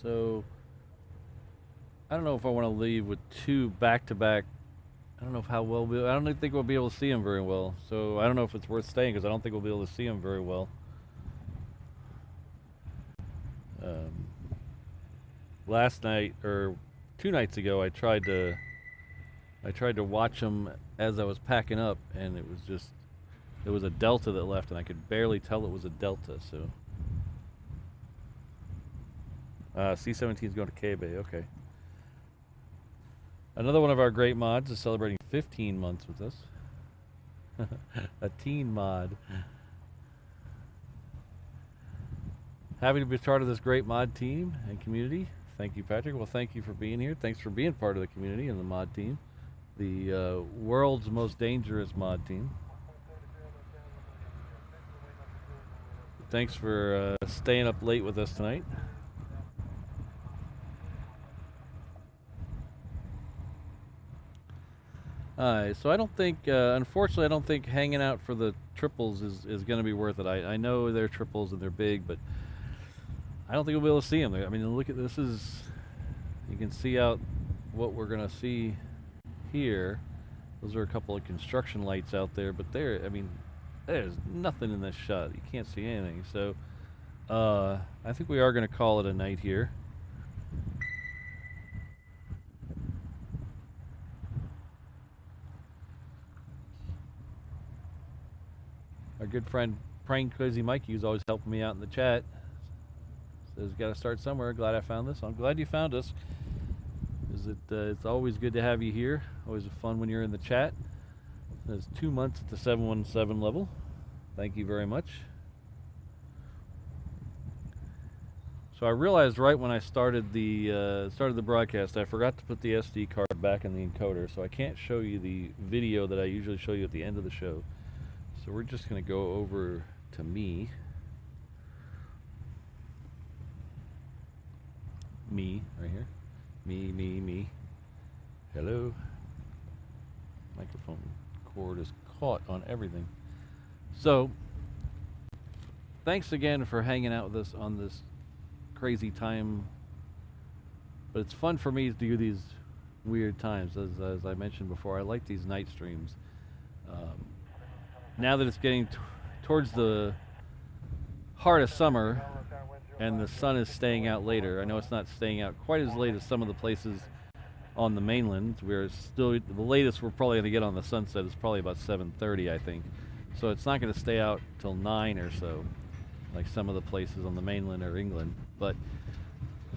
S1: So I don't know if I want to leave with 2 back-to-back. I don't know how well I don't think we'll be able to see them very well. So I don't know if it's worth staying because I don't think we'll be able to see them very well. Last night or 2 nights ago, I tried to watch them as I was packing up, and it was a Delta that left, and I could barely tell it was a Delta. So. C-17 is going to K-Bay, okay. Another one of our great mods is celebrating 15 months with us. A teen mod. Happy to be part of this great mod team and community. Thank you, Patrick. Well, thank you for being here. Thanks for being part of the community and the mod team. The world's most dangerous mod team. Thanks for staying up late with us tonight. So I don't think, unfortunately, I don't think hanging out for the triples is going to be worth it. I know they're triples and they're big, but I don't think we'll be able to see them. I mean, look at this. You can see out what we're going to see here. Those are a couple of construction lights out there, but I mean, there's nothing in this shot. You can't see anything. So I think we are going to call it a night here. Our good friend Prank Crazy Mikey, who's always helping me out in the chat, says, "Got to start somewhere. Glad I found this." I'm glad you found us. It's always good to have you here. Always fun when you're in the chat. There's 2 months at the 717 level. Thank you very much. So I realized right when I started the broadcast, I forgot to put the SD card back in the encoder, so I can't show you the video that I usually show you at the end of the show. So we're just going to go over to me. Me, right here. Me. Hello. Microphone cord is caught on everything. So, thanks again for hanging out with us on this crazy time. But it's fun for me to do these weird times. As I mentioned before, I like these night streams. Now that it's getting towards the heart of summer and the sun is staying out later, I know it's not staying out quite as late as some of the places on the mainland. We're still, the latest we're probably going to get on the sunset is probably about 7:30, I think. So it's not going to stay out till 9 or so, like some of the places on the mainland or England. But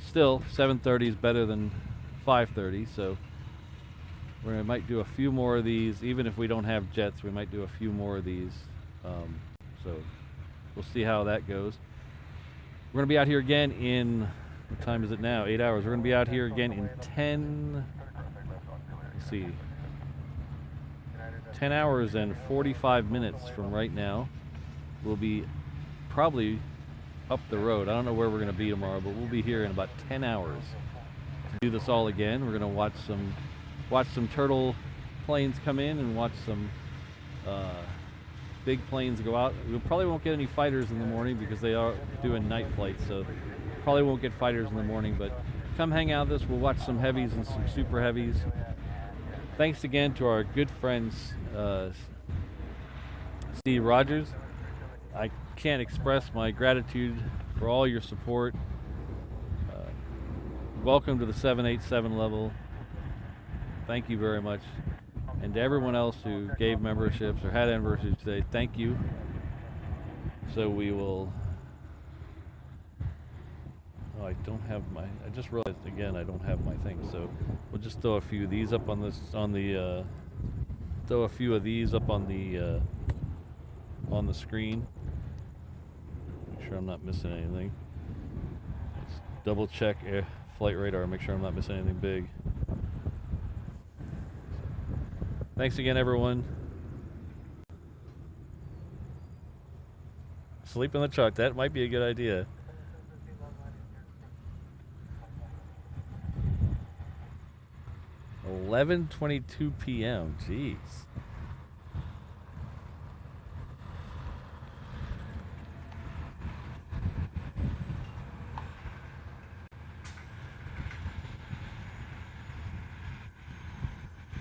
S1: still, 7:30 is better than 5:30, so we might do a few more of these. Even if we don't have jets, we might do a few more of these. So we'll see how that goes. We're going to be out here again in, what time is it now? 8 hours. We're going to be out here again in 10 hours and 45 minutes from right now. We'll be probably up the road. I don't know where we're going to be tomorrow, but we'll be here in about 10 hours to do this all again. We're going to watch some turtle planes come in and watch some big planes go out. We probably won't get any fighters in the morning because they are doing night flights, so probably won't get fighters in the morning, but come hang out with us. We'll watch some heavies and some super heavies. Thanks again to our good friends, Steve Rogers. I can't express my gratitude for all your support. Welcome to the 787 level. Thank you very much. And to everyone else who gave memberships or had anniversaries today, thank you. So we will... Oh, I don't have my... I just realized again I don't have my thing. So we'll just throw a few of these up on this, throw a few of these up on the screen. Make sure I'm not missing anything. Let's double check flight radar, make sure I'm not missing anything big. Thanks again, everyone. Sleep in the truck, that might be a good idea. $11:22 p.m. Jeez.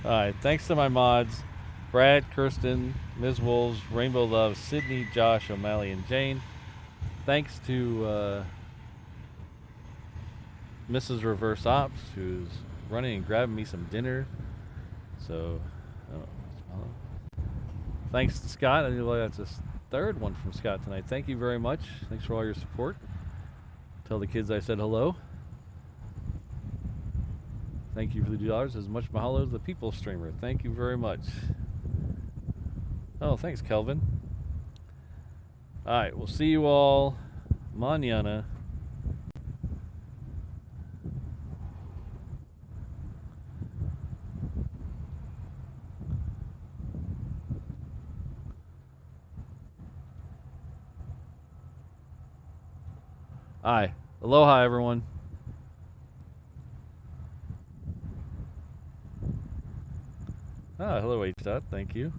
S1: All right, thanks to my mods, Brad, Kirsten, Ms. Wolves, Rainbow Love, Sydney, Josh, O'Malley, and Jane. Thanks to Mrs. Reverse Ops, who's running and grabbing me some dinner. So, thanks to Scott. I think that's his third one from Scott tonight. Thank you very much. Thanks for all your support. Tell the kids I said hello. Thank you for the $2. As much mahalo as the people streamer. Thank you very much. Oh, thanks, Kelvin. All right, we'll see you all mañana. All right, aloha, everyone. Ah, hello, H. Thank you.